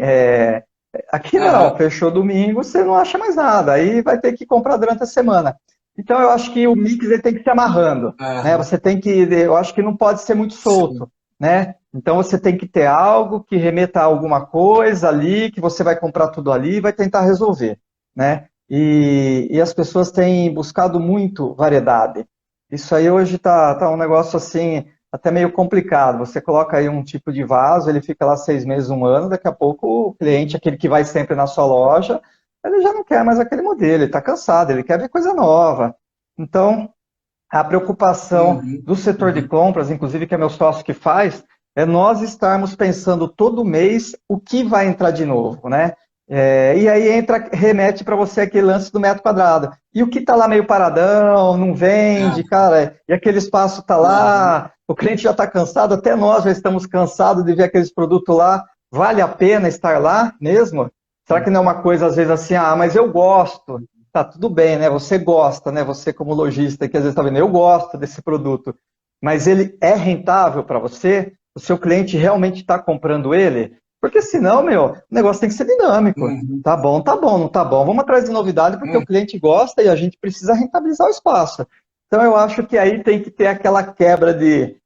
Aqui não, fechou domingo, você não acha mais nada, aí vai ter que comprar durante a semana. Então eu acho que o mix ele tem que se amarrando, né? Você tem que, eu acho que não pode ser muito solto, né? Então você tem que ter algo que remeta a alguma coisa ali, que você vai comprar tudo ali e vai tentar resolver, né? E as pessoas têm buscado muito variedade. Isso aí hoje tá um negócio assim, até meio complicado. Você coloca aí um tipo de vaso, ele fica lá 6 meses, um ano, daqui a pouco o cliente, aquele que vai sempre na sua loja, ele já não quer mais aquele modelo, ele está cansado, ele quer ver coisa nova. Então, a preocupação do setor de compras, inclusive que é meu sócio que faz, é nós estarmos pensando todo mês o que vai entrar de novo, né? E aí remete para você aquele lance do metro quadrado. E o que está lá meio paradão, não vende, cara, e aquele espaço está lá, o cliente já está cansado, até nós já estamos cansados de ver aqueles produtos lá. Vale a pena estar lá mesmo? Será que não é uma coisa, às vezes, assim, mas eu gosto. Tá, tudo bem, né? Você gosta, né? Você como lojista que às vezes está vendo, eu gosto desse produto, mas ele é rentável para você? O seu cliente realmente está comprando ele? Porque senão, meu, o negócio tem que ser dinâmico. Tá bom, não tá bom. Vamos atrás de novidade porque o cliente gosta e a gente precisa rentabilizar o espaço. Então eu acho que aí tem que ter aquela quebra de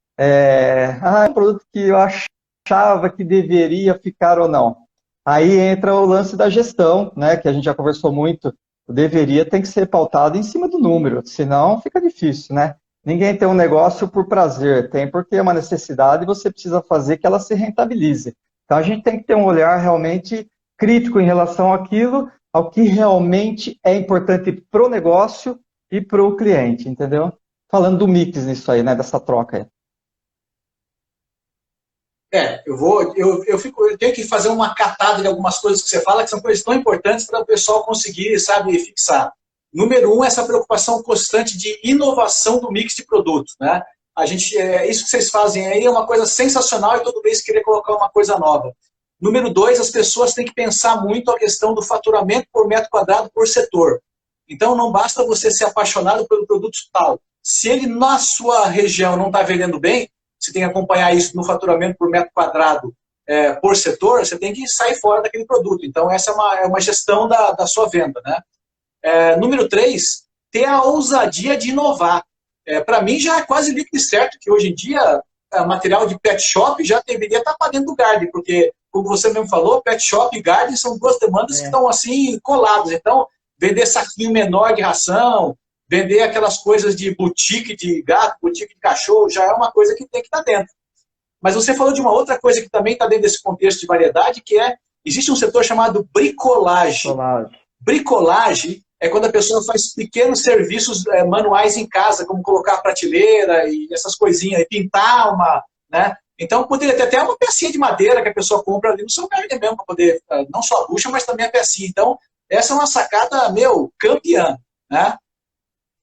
um produto que eu achava que deveria ficar ou não. Aí entra o lance da gestão, né? Que a gente já conversou muito. O deveria tem que ser pautado em cima do número, senão fica difícil, né? Ninguém tem um negócio por prazer, tem porque é uma necessidade e você precisa fazer que ela se rentabilize. Então a gente tem que ter um olhar realmente crítico em relação àquilo, ao que realmente é importante para o negócio e para o cliente, entendeu? Falando do mix nisso aí, né? Dessa troca aí. Eu tenho que fazer uma catada de algumas coisas que você fala, que são coisas tão importantes para o pessoal conseguir, sabe, fixar. Número um, essa preocupação constante de inovação do mix de produtos, né? Isso que vocês fazem aí é uma coisa sensacional e todo mês querer colocar uma coisa nova. Número dois, as pessoas têm que pensar muito a questão do faturamento por metro quadrado por setor. Então não basta você ser apaixonado pelo produto tal. Se ele na sua região não está vendendo bem, você tem que acompanhar isso no faturamento por metro quadrado por setor, você tem que sair fora daquele produto. Então, essa é uma gestão da sua venda, né? Número 3, ter a ousadia de inovar. Para mim, já é quase líquido certo que hoje em dia, material de pet shop já deveria estar para dentro do garden, porque, como você mesmo falou, pet shop e garden são duas demandas que estão assim coladas. Então, vender saquinho menor de ração, vender aquelas coisas de boutique de gato, boutique de cachorro, já é uma coisa que tem que estar dentro. Mas você falou de uma outra coisa que também está dentro desse contexto de variedade, que existe um setor chamado bricolagem. Bricolagem é quando a pessoa faz pequenos serviços manuais em casa, como colocar a prateleira e essas coisinhas, e pintar né? Então, poderia ter até uma pecinha de madeira que a pessoa compra ali no seu garden mesmo, para poder, não só a bucha, mas também a pecinha. Então, essa é uma sacada, campeã, né?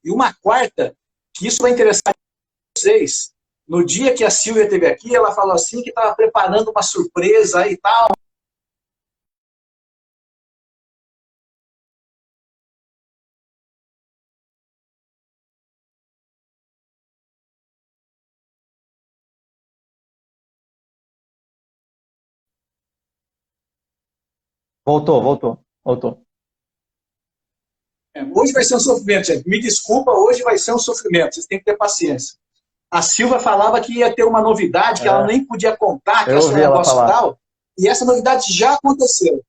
E uma quarta, que isso vai interessar vocês, no dia que a Silvia esteve aqui, ela falou assim que estava preparando uma surpresa aí e tal. Voltou. Hoje vai ser um sofrimento, gente. Me desculpa, hoje vai ser um sofrimento. Vocês têm que ter paciência. A Silvia falava que ia ter uma novidade que ela nem podia contar, que ia ser um negócio tal. E essa novidade já aconteceu.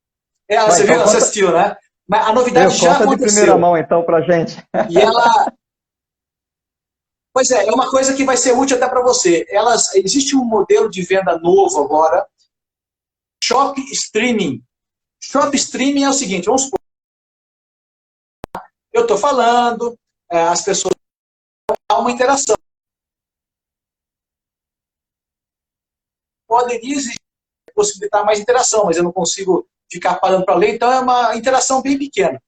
Você viu, você assistiu, né? Mas a novidade já aconteceu. Conta de primeira mão, então, pra gente. E ela... Pois é uma coisa que vai ser útil até para você. Existe um modelo de venda novo agora, Shop Streaming. Shop Streaming é o seguinte, vamos supor, eu estou falando, as pessoas têm uma interação. Podem exigir, possibilitar mais interação, mas eu não consigo ficar parando para ler, então é uma interação bem pequena.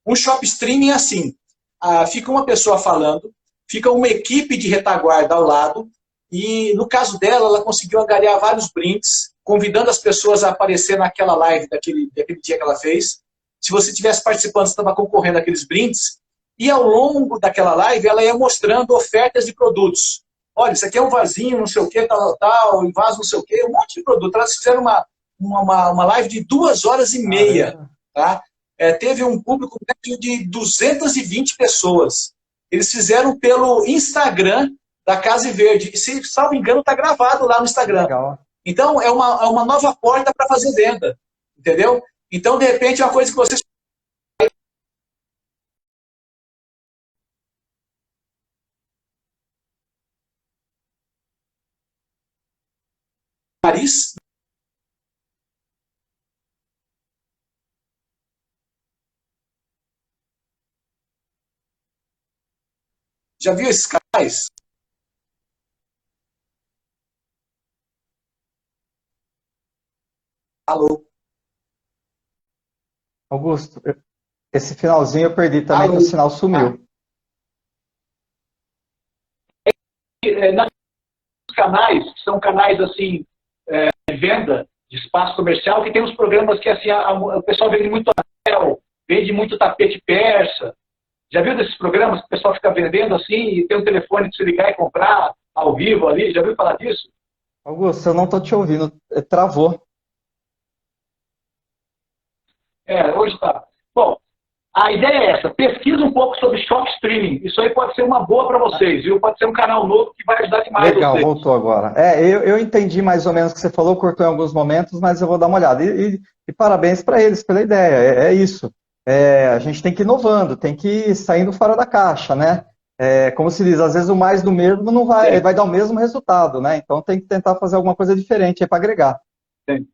Um shop streaming é assim, fica uma pessoa falando, fica uma equipe de retaguarda ao lado, e no caso dela, ela conseguiu angariar vários brindes, convidando as pessoas a aparecer naquela live daquele dia que ela fez. Se você estivesse participando, você estava concorrendo àqueles brindes. E ao longo daquela live, ela ia mostrando ofertas de produtos. Olha, isso aqui é um vasinho, não sei o que, tal, um vaso, não sei o que, um monte de produto. Elas fizeram uma live de 2 horas e meia. Tá? Teve um público de 220 pessoas. Eles fizeram pelo Instagram da Casa Verde. E, se salvo engano, está gravado lá no Instagram. Legal. Então, é uma nova porta para fazer venda. Entendeu? Então, de repente, é uma coisa que vocês... Paris. Já viu esses canais? Alô? Augusto, esse finalzinho eu perdi também, que Alô? o sinal sumiu. Nos canais, que são canais assim, de venda, de espaço comercial, que tem uns programas que assim, o pessoal vende muito anel, vende muito tapete persa. Já viu desses programas que o pessoal fica vendendo assim e tem um telefone para você ligar e comprar ao vivo ali? Já viu falar disso? Augusto, eu não estou te ouvindo, travou. Hoje tá. Bom, a ideia é essa. Pesquisa um pouco sobre shop streaming. Isso aí pode ser uma boa para vocês, viu? Pode ser um canal novo que vai ajudar demais Legal, vocês. voltou agora. Eu entendi mais ou menos o que você falou, cortou em alguns momentos, mas eu vou dar uma olhada. E parabéns para eles pela ideia, é isso. A gente tem que ir inovando, tem que ir saindo fora da caixa, né? Como se diz, às vezes o mais do mesmo não vai dar o mesmo resultado, né? Então tem que tentar fazer alguma coisa diferente para agregar. Sim.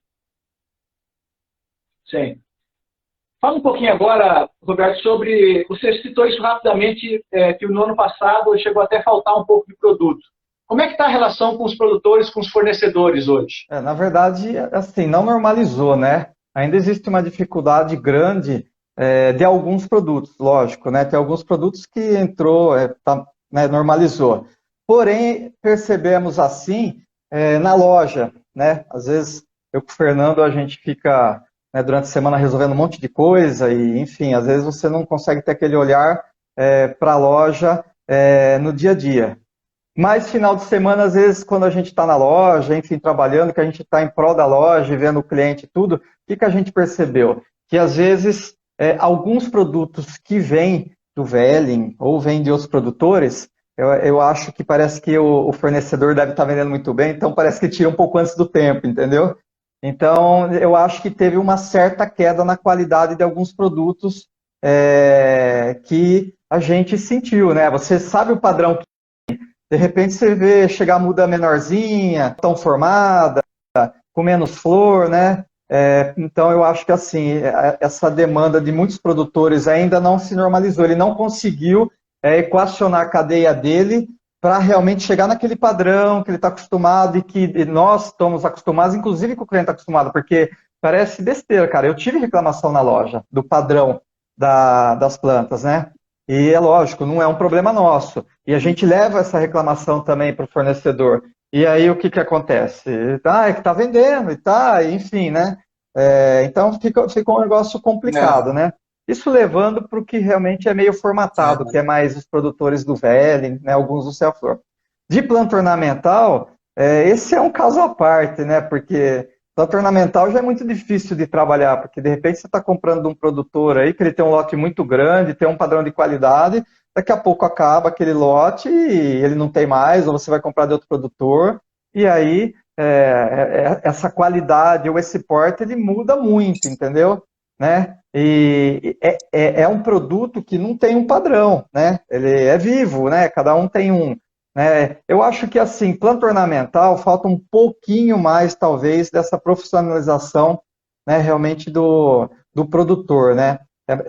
Sim. Fala um pouquinho agora, Roberto, sobre... Você citou isso rapidamente, que no ano passado chegou até a faltar um pouco de produto. Como é que está a relação com os produtores, com os fornecedores hoje? Na verdade, assim, não normalizou, né? Ainda existe uma dificuldade grande de alguns produtos, lógico, né? Tem alguns produtos que entrou, né, normalizou. Porém, percebemos assim na loja, né? Às vezes, eu com o Fernando, a gente fica, né, durante a semana resolvendo um monte de coisa e, enfim, às vezes você não consegue ter aquele olhar para a loja no dia a dia. Mas final de semana, às vezes, quando a gente está na loja, enfim, trabalhando, que a gente está em prol da loja, vendo o cliente e tudo, o que a gente percebeu? Que às vezes, alguns produtos que vêm do Velling ou vêm de outros produtores, eu acho que parece que o fornecedor deve estar vendendo muito bem, então parece que tira um pouco antes do tempo, entendeu? Então, eu acho que teve uma certa queda na qualidade de alguns produtos que a gente sentiu, né? Você sabe o padrão. De repente você vê chegar a muda menorzinha, tão formada, com menos flor, né? Então eu acho que assim, essa demanda de muitos produtores ainda não se normalizou, ele não conseguiu equacionar a cadeia dele para realmente chegar naquele padrão que ele está acostumado e que nós estamos acostumados, inclusive que o cliente está acostumado, porque parece besteira, cara. Eu tive reclamação na loja do padrão das plantas, né? E é lógico, não é um problema nosso. E a gente leva essa reclamação também para o fornecedor. E aí o que acontece? É que está vendendo e tá, enfim, né? Então fica um negócio complicado, né? Isso levando para o que realmente é meio formatado, que é mais os produtores do Velling, né? Alguns do Cellflor. De planta ornamental, esse é um caso à parte, né? Porque planta ornamental já é muito difícil de trabalhar, porque de repente você está comprando de um produtor aí, que ele tem um lote muito grande, tem um padrão de qualidade, daqui a pouco acaba aquele lote e ele não tem mais, ou você vai comprar de outro produtor, e aí essa qualidade ou esse porte, ele muda muito, entendeu? Né? E é um produto que não tem um padrão, né? Ele é vivo, né? Cada um tem um. Eu acho que, assim, planta ornamental, falta um pouquinho mais, talvez, dessa profissionalização, né, realmente do produtor, né?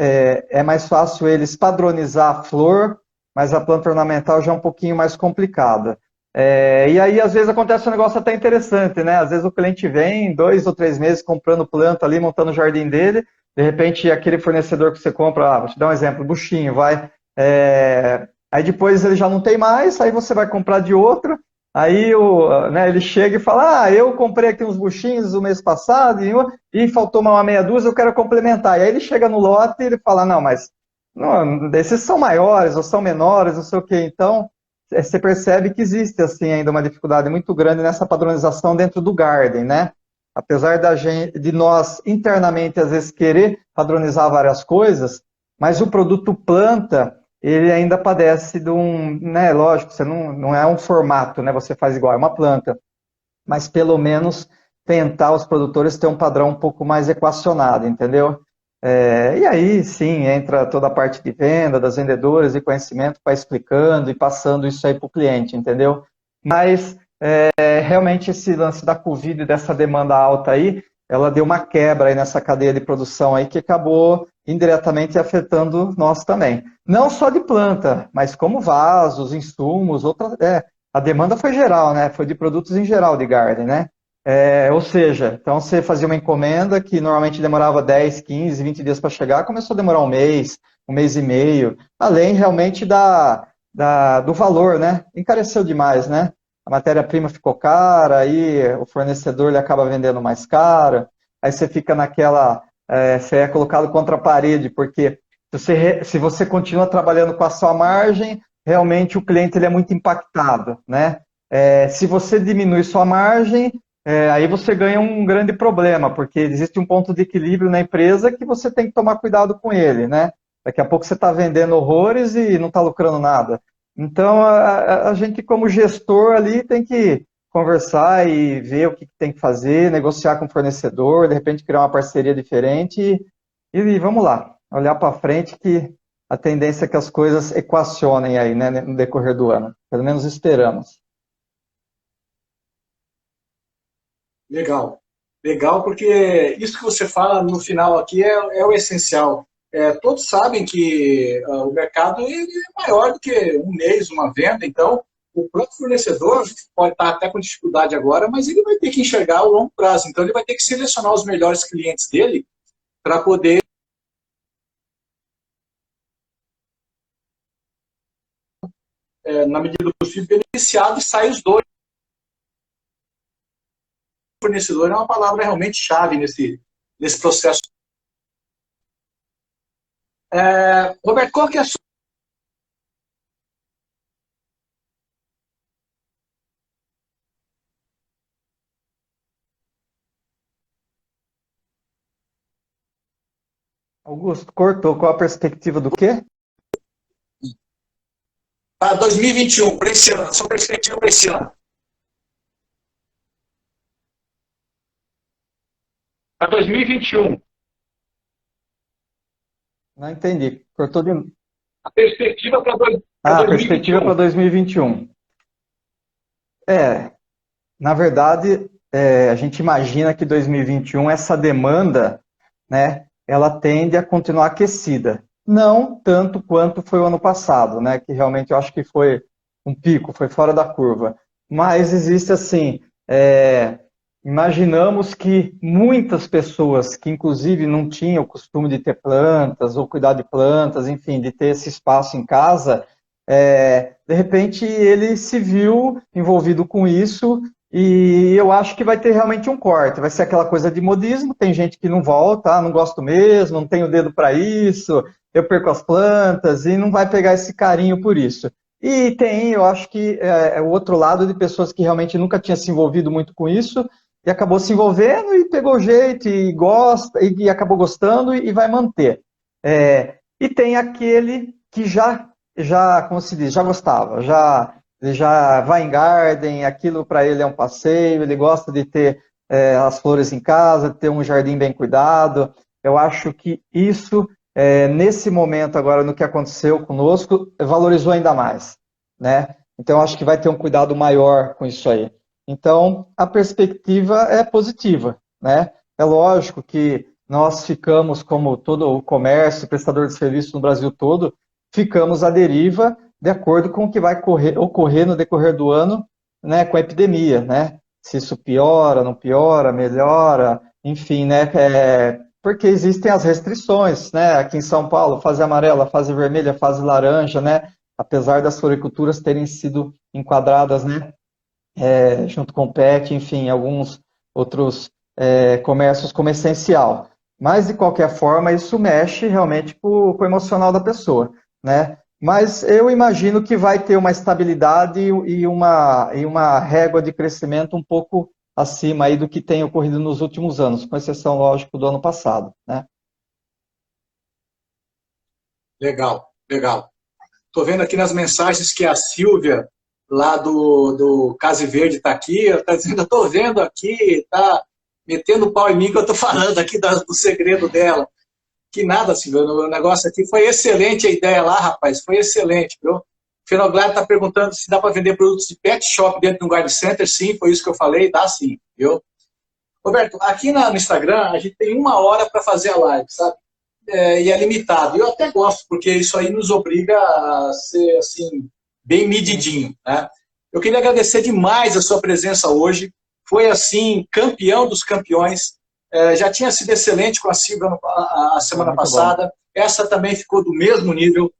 É mais fácil eles padronizar a flor, mas a planta ornamental já é um pouquinho mais complicada. E aí, às vezes, acontece um negócio até interessante, né? Às vezes o cliente vem 2 ou 3 meses comprando planta ali, montando o jardim dele, de repente, aquele fornecedor que você compra, vou te dar um exemplo, buchinho, vai... Aí depois ele já não tem mais, aí você vai comprar de outro, Aí né, ele chega e fala, eu comprei aqui uns buchinhos o mês passado e faltou uma meia dúzia, eu quero complementar. E aí ele chega no lote e ele fala, não, mas não, esses são maiores ou são menores, não sei o quê. Então, você percebe que existe assim ainda uma dificuldade muito grande nessa padronização dentro do Garden, né? Apesar de nós internamente às vezes querer padronizar várias coisas, mas o produto planta ele ainda padece de né, lógico, você não é um formato, né, você faz igual, é uma planta, mas pelo menos tentar os produtores ter um padrão um pouco mais equacionado, entendeu? E aí, sim, entra toda a parte de venda, das vendedoras e conhecimento para explicando e passando isso aí para o cliente, entendeu? Mas, realmente, esse lance da Covid e dessa demanda alta aí, ela deu uma quebra aí nessa cadeia de produção aí que acabou indiretamente afetando nós também. Não só de planta, mas como vasos, insumos, a demanda foi geral, né? Foi de produtos em geral de garden, né? Ou seja, então você fazia uma encomenda que normalmente demorava 10, 15, 20 dias para chegar, começou a demorar um mês e meio, além realmente do valor, né? Encareceu demais, né? A matéria-prima ficou cara, aí o fornecedor ele acaba vendendo mais caro, aí você fica naquela, você é colocado contra a parede, porque se você continua trabalhando com a sua margem, realmente o cliente ele é muito impactado, né? Se você diminui sua margem, aí você ganha um grande problema, porque existe um ponto de equilíbrio na empresa que você tem que tomar cuidado com ele, né? Daqui a pouco você está vendendo horrores e não está lucrando nada. Então, a gente, como gestor ali, tem que conversar e ver o que tem que fazer, negociar com o fornecedor, de repente criar uma parceria diferente e vamos lá, olhar para frente que a tendência é que as coisas equacionem aí, né, no decorrer do ano. Pelo menos esperamos. Legal. Legal, porque isso que você fala no final aqui é o essencial. Todos sabem que o mercado ele é maior do que um mês, uma venda, então o próprio fornecedor pode estar até com dificuldade agora, mas ele vai ter que enxergar o longo prazo. Então ele vai ter que selecionar os melhores clientes dele para poder, na medida do possível, beneficiar e sair os dois. O fornecedor é uma palavra realmente chave nesse processo. Roberto, qual que é a sua... Augusto, cortou. Qual a perspectiva do quê? Para 2021, para esse ano, a sua perspectiva para esse ano? Para 2021. Não entendi. Cortou de... A perspectiva para Ah, perspectiva para 2021. Na verdade, a gente imagina que 2021 essa demanda, né, ela tende a continuar aquecida. Não tanto quanto foi o ano passado, né, que realmente eu acho que foi um pico, foi fora da curva. Mas existe assim, imaginamos que muitas pessoas que inclusive não tinham o costume de ter plantas ou cuidar de plantas, enfim, de ter esse espaço em casa, de repente ele se viu envolvido com isso e eu acho que vai ter realmente um corte. Vai ser aquela coisa de modismo, tem gente que não volta, não gosto mesmo, não tenho dedo para isso, eu perco as plantas e não vai pegar esse carinho por isso. E tem, eu acho que o outro lado de pessoas que realmente nunca tinha se envolvido muito com isso e acabou se envolvendo e pegou jeito e gosta e acabou gostando e vai manter. E tem aquele que como se diz, já gostava, ele já vai em garden, aquilo para ele é um passeio, ele gosta de ter as flores em casa, ter um jardim bem cuidado. Eu acho que isso, nesse momento agora, no que aconteceu conosco, valorizou ainda mais, né? Então, eu acho que vai ter um cuidado maior com isso aí. Então, a perspectiva é positiva, né? É lógico que nós ficamos, como todo o comércio, prestador de serviço no Brasil todo, ficamos à deriva de acordo com o que vai ocorrer no decorrer do ano, né, com a epidemia, né? Se isso piora, não piora, melhora, enfim, né? Porque existem as restrições, né? Aqui em São Paulo, fase amarela, fase vermelha, fase laranja, né? Apesar das floriculturas terem sido enquadradas, né, junto com o PET, enfim, alguns outros comércios como essencial. Mas, de qualquer forma, isso mexe realmente com o emocional da pessoa, né? Mas eu imagino que vai ter uma estabilidade e uma régua de crescimento um pouco acima aí do que tem ocorrido nos últimos anos, com exceção, lógico, do ano passado, né? Legal, legal. Estou vendo aqui nas mensagens que a Silvia, lá do Case Verde, está aqui. Está dizendo, eu estou vendo aqui, está metendo pau em mim que eu estou falando aqui do segredo dela. Que nada, Silvia, o negócio aqui foi excelente a ideia lá, rapaz, foi excelente, viu? O Fenoglado está perguntando se dá para vender produtos de pet shop dentro de um garden center. Sim, foi isso que eu falei, dá sim, viu? Roberto, aqui no Instagram a gente tem 1 hora para fazer a live, sabe? E é limitado. Eu até gosto, porque isso aí nos obriga a ser, assim, bem medidinho, né? Eu queria agradecer demais a sua presença hoje. Foi, assim, campeão dos campeões. Já tinha sido excelente com a Silvia a semana Muito bom. passada. Essa também ficou do mesmo nível.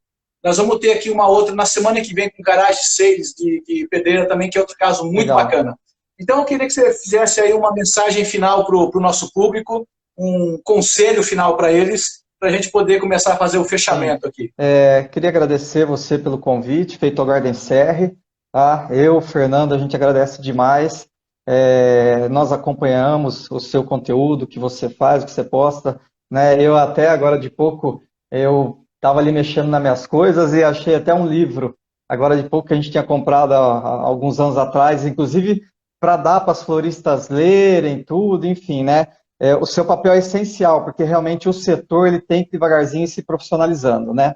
Nós vamos ter aqui uma outra na semana que vem com Garage 6 de Pedreira também, que é outro caso muito Legal. bacana. Então, eu queria que você fizesse aí uma mensagem final para o nosso público, um conselho final para eles, para a gente poder começar a fazer o fechamento aqui. Queria agradecer você pelo convite feito ao Garden CR. Tá? Eu, Fernando, a gente agradece demais. Nós acompanhamos o seu conteúdo, o que você faz, o que você posta. Né? Eu até agora de pouco, eu estava ali mexendo nas minhas coisas e achei até um livro, agora de pouco que a gente tinha comprado há alguns anos atrás, inclusive para dar para as floristas lerem tudo, enfim, né? O seu papel é essencial, porque realmente o setor ele tem que devagarzinho ir se profissionalizando, né?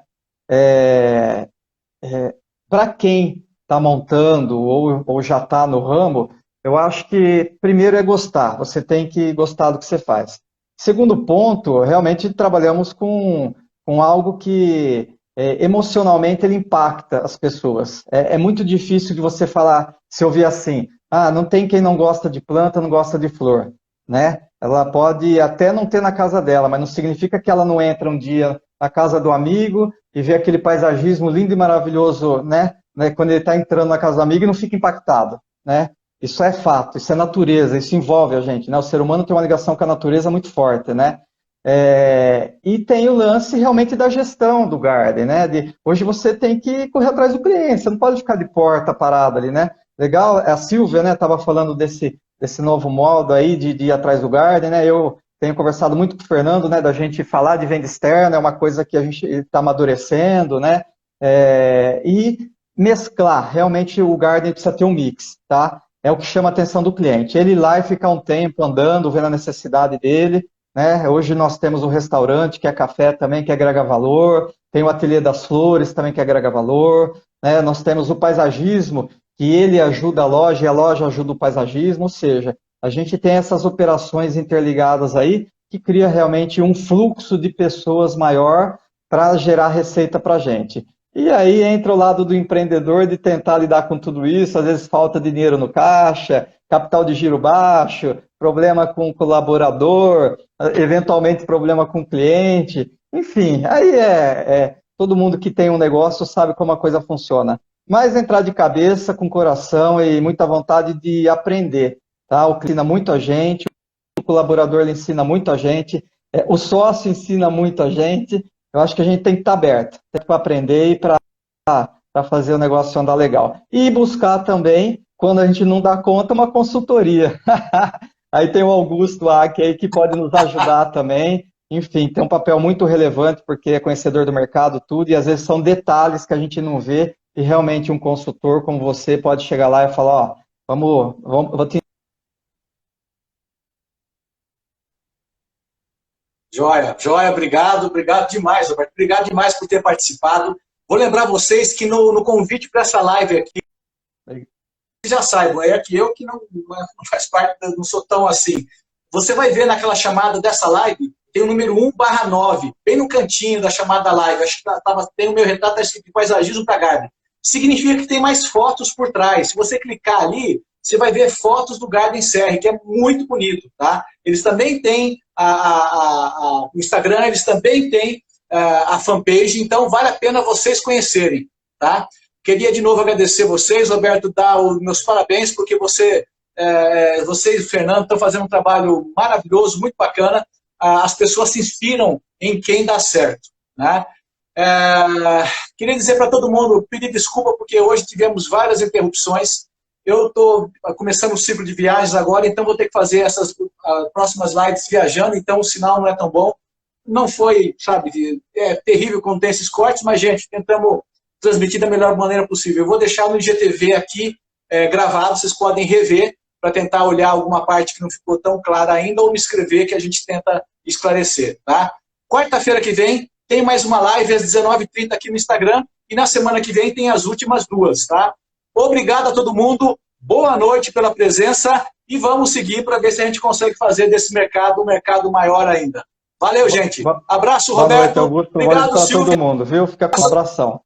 Para quem está montando ou já está no ramo, eu acho que primeiro é gostar, você tem que gostar do que você faz. Segundo ponto, realmente trabalhamos com algo que emocionalmente ele impacta as pessoas. É muito difícil de você falar, se ouvir assim, não tem quem não gosta de planta, não gosta de flor, né? Ela pode até não ter na casa dela, mas não significa que ela não entra um dia na casa do amigo e vê aquele paisagismo lindo e maravilhoso, né? Quando ele está entrando na casa do amigo e não fica impactado, né? Isso é fato, isso é natureza, isso envolve a gente, né? O ser humano tem uma ligação com a natureza muito forte, né? E tem o lance realmente da gestão do garden, né? Hoje você tem que correr atrás do cliente, você não pode ficar de porta parada ali, né? Legal, a Silvia, né, estava falando desse novo modo aí de ir atrás do garden, né? Eu tenho conversado muito com o Fernando, né, da gente falar de venda externa, é uma coisa que a gente está amadurecendo, né? E mesclar, realmente o garden precisa ter um mix, tá? É o que chama a atenção do cliente. Ele ir lá e ficar um tempo andando, vendo a necessidade dele, né? Hoje nós temos o restaurante, que é café também, que agrega valor, tem o ateliê das flores também, que agrega valor, né? Nós temos o paisagismo, que ele ajuda a loja e a loja ajuda o paisagismo, ou seja, a gente tem essas operações interligadas aí, que cria realmente um fluxo de pessoas maior para gerar receita para a gente. E aí entra o lado do empreendedor de tentar lidar com tudo isso, às vezes falta dinheiro no caixa, capital de giro baixo, problema com o colaborador, eventualmente problema com o cliente, enfim, aí todo mundo que tem um negócio sabe como a coisa funciona. Mas entrar de cabeça, com coração e muita vontade de aprender, tá? O cliente ensina muito a gente, o colaborador ele ensina muito a gente, o sócio ensina muito a gente. Eu acho que a gente tem que estar aberto, para aprender e para fazer o negócio andar legal. E buscar também, quando a gente não dá conta, uma consultoria. Aí tem o Augusto Ack aí que pode nos ajudar também. Enfim, tem um papel muito relevante, porque é conhecedor do mercado, tudo, e às vezes são detalhes que a gente não vê, e realmente um consultor como você pode chegar lá e falar, vou te... Joia, joia, obrigado demais, Roberto, obrigado demais por ter participado. Vou lembrar vocês que no convite para essa live aqui, já saibam, aqui eu que não faz parte, não sou tão assim. Você vai ver naquela chamada dessa live, tem o número 1/9, bem no cantinho da chamada da live, acho que tem o meu retrato, está escrito paisagismo para Garden. Significa que tem mais fotos por trás. Se você clicar ali, você vai ver fotos do Garden CR, que é muito bonito, tá? Eles também têm o Instagram, eles também têm a fanpage, então vale a pena vocês conhecerem, tá? Queria de novo agradecer vocês, Roberto, dar os meus parabéns, porque vocês e o Fernando estão fazendo um trabalho maravilhoso, muito bacana. As pessoas se inspiram em quem dá certo, né? Queria dizer para todo mundo, pedir desculpa, porque hoje tivemos várias interrupções. Eu estou começando um ciclo de viagens agora, então vou ter que fazer essas próximas lives viajando, então o sinal não é tão bom. Não foi, sabe, é terrível quando tem esses cortes, mas, gente, tentamos transmitir da melhor maneira possível. Eu vou deixar no IGTV aqui gravado, vocês podem rever para tentar olhar alguma parte que não ficou tão clara ainda ou me escrever que a gente tenta esclarecer, tá? Quarta-feira que vem tem mais uma live às 19h30 aqui no Instagram e na semana que vem tem as últimas duas, tá? Obrigado a todo mundo, boa noite pela presença e vamos seguir para ver se a gente consegue fazer desse mercado um mercado maior ainda. Valeu, gente. Abraço, Roberto. Boa noite, Augusto. Obrigado, Silvio. Silvio. Todo mundo, viu? Fica com um abração.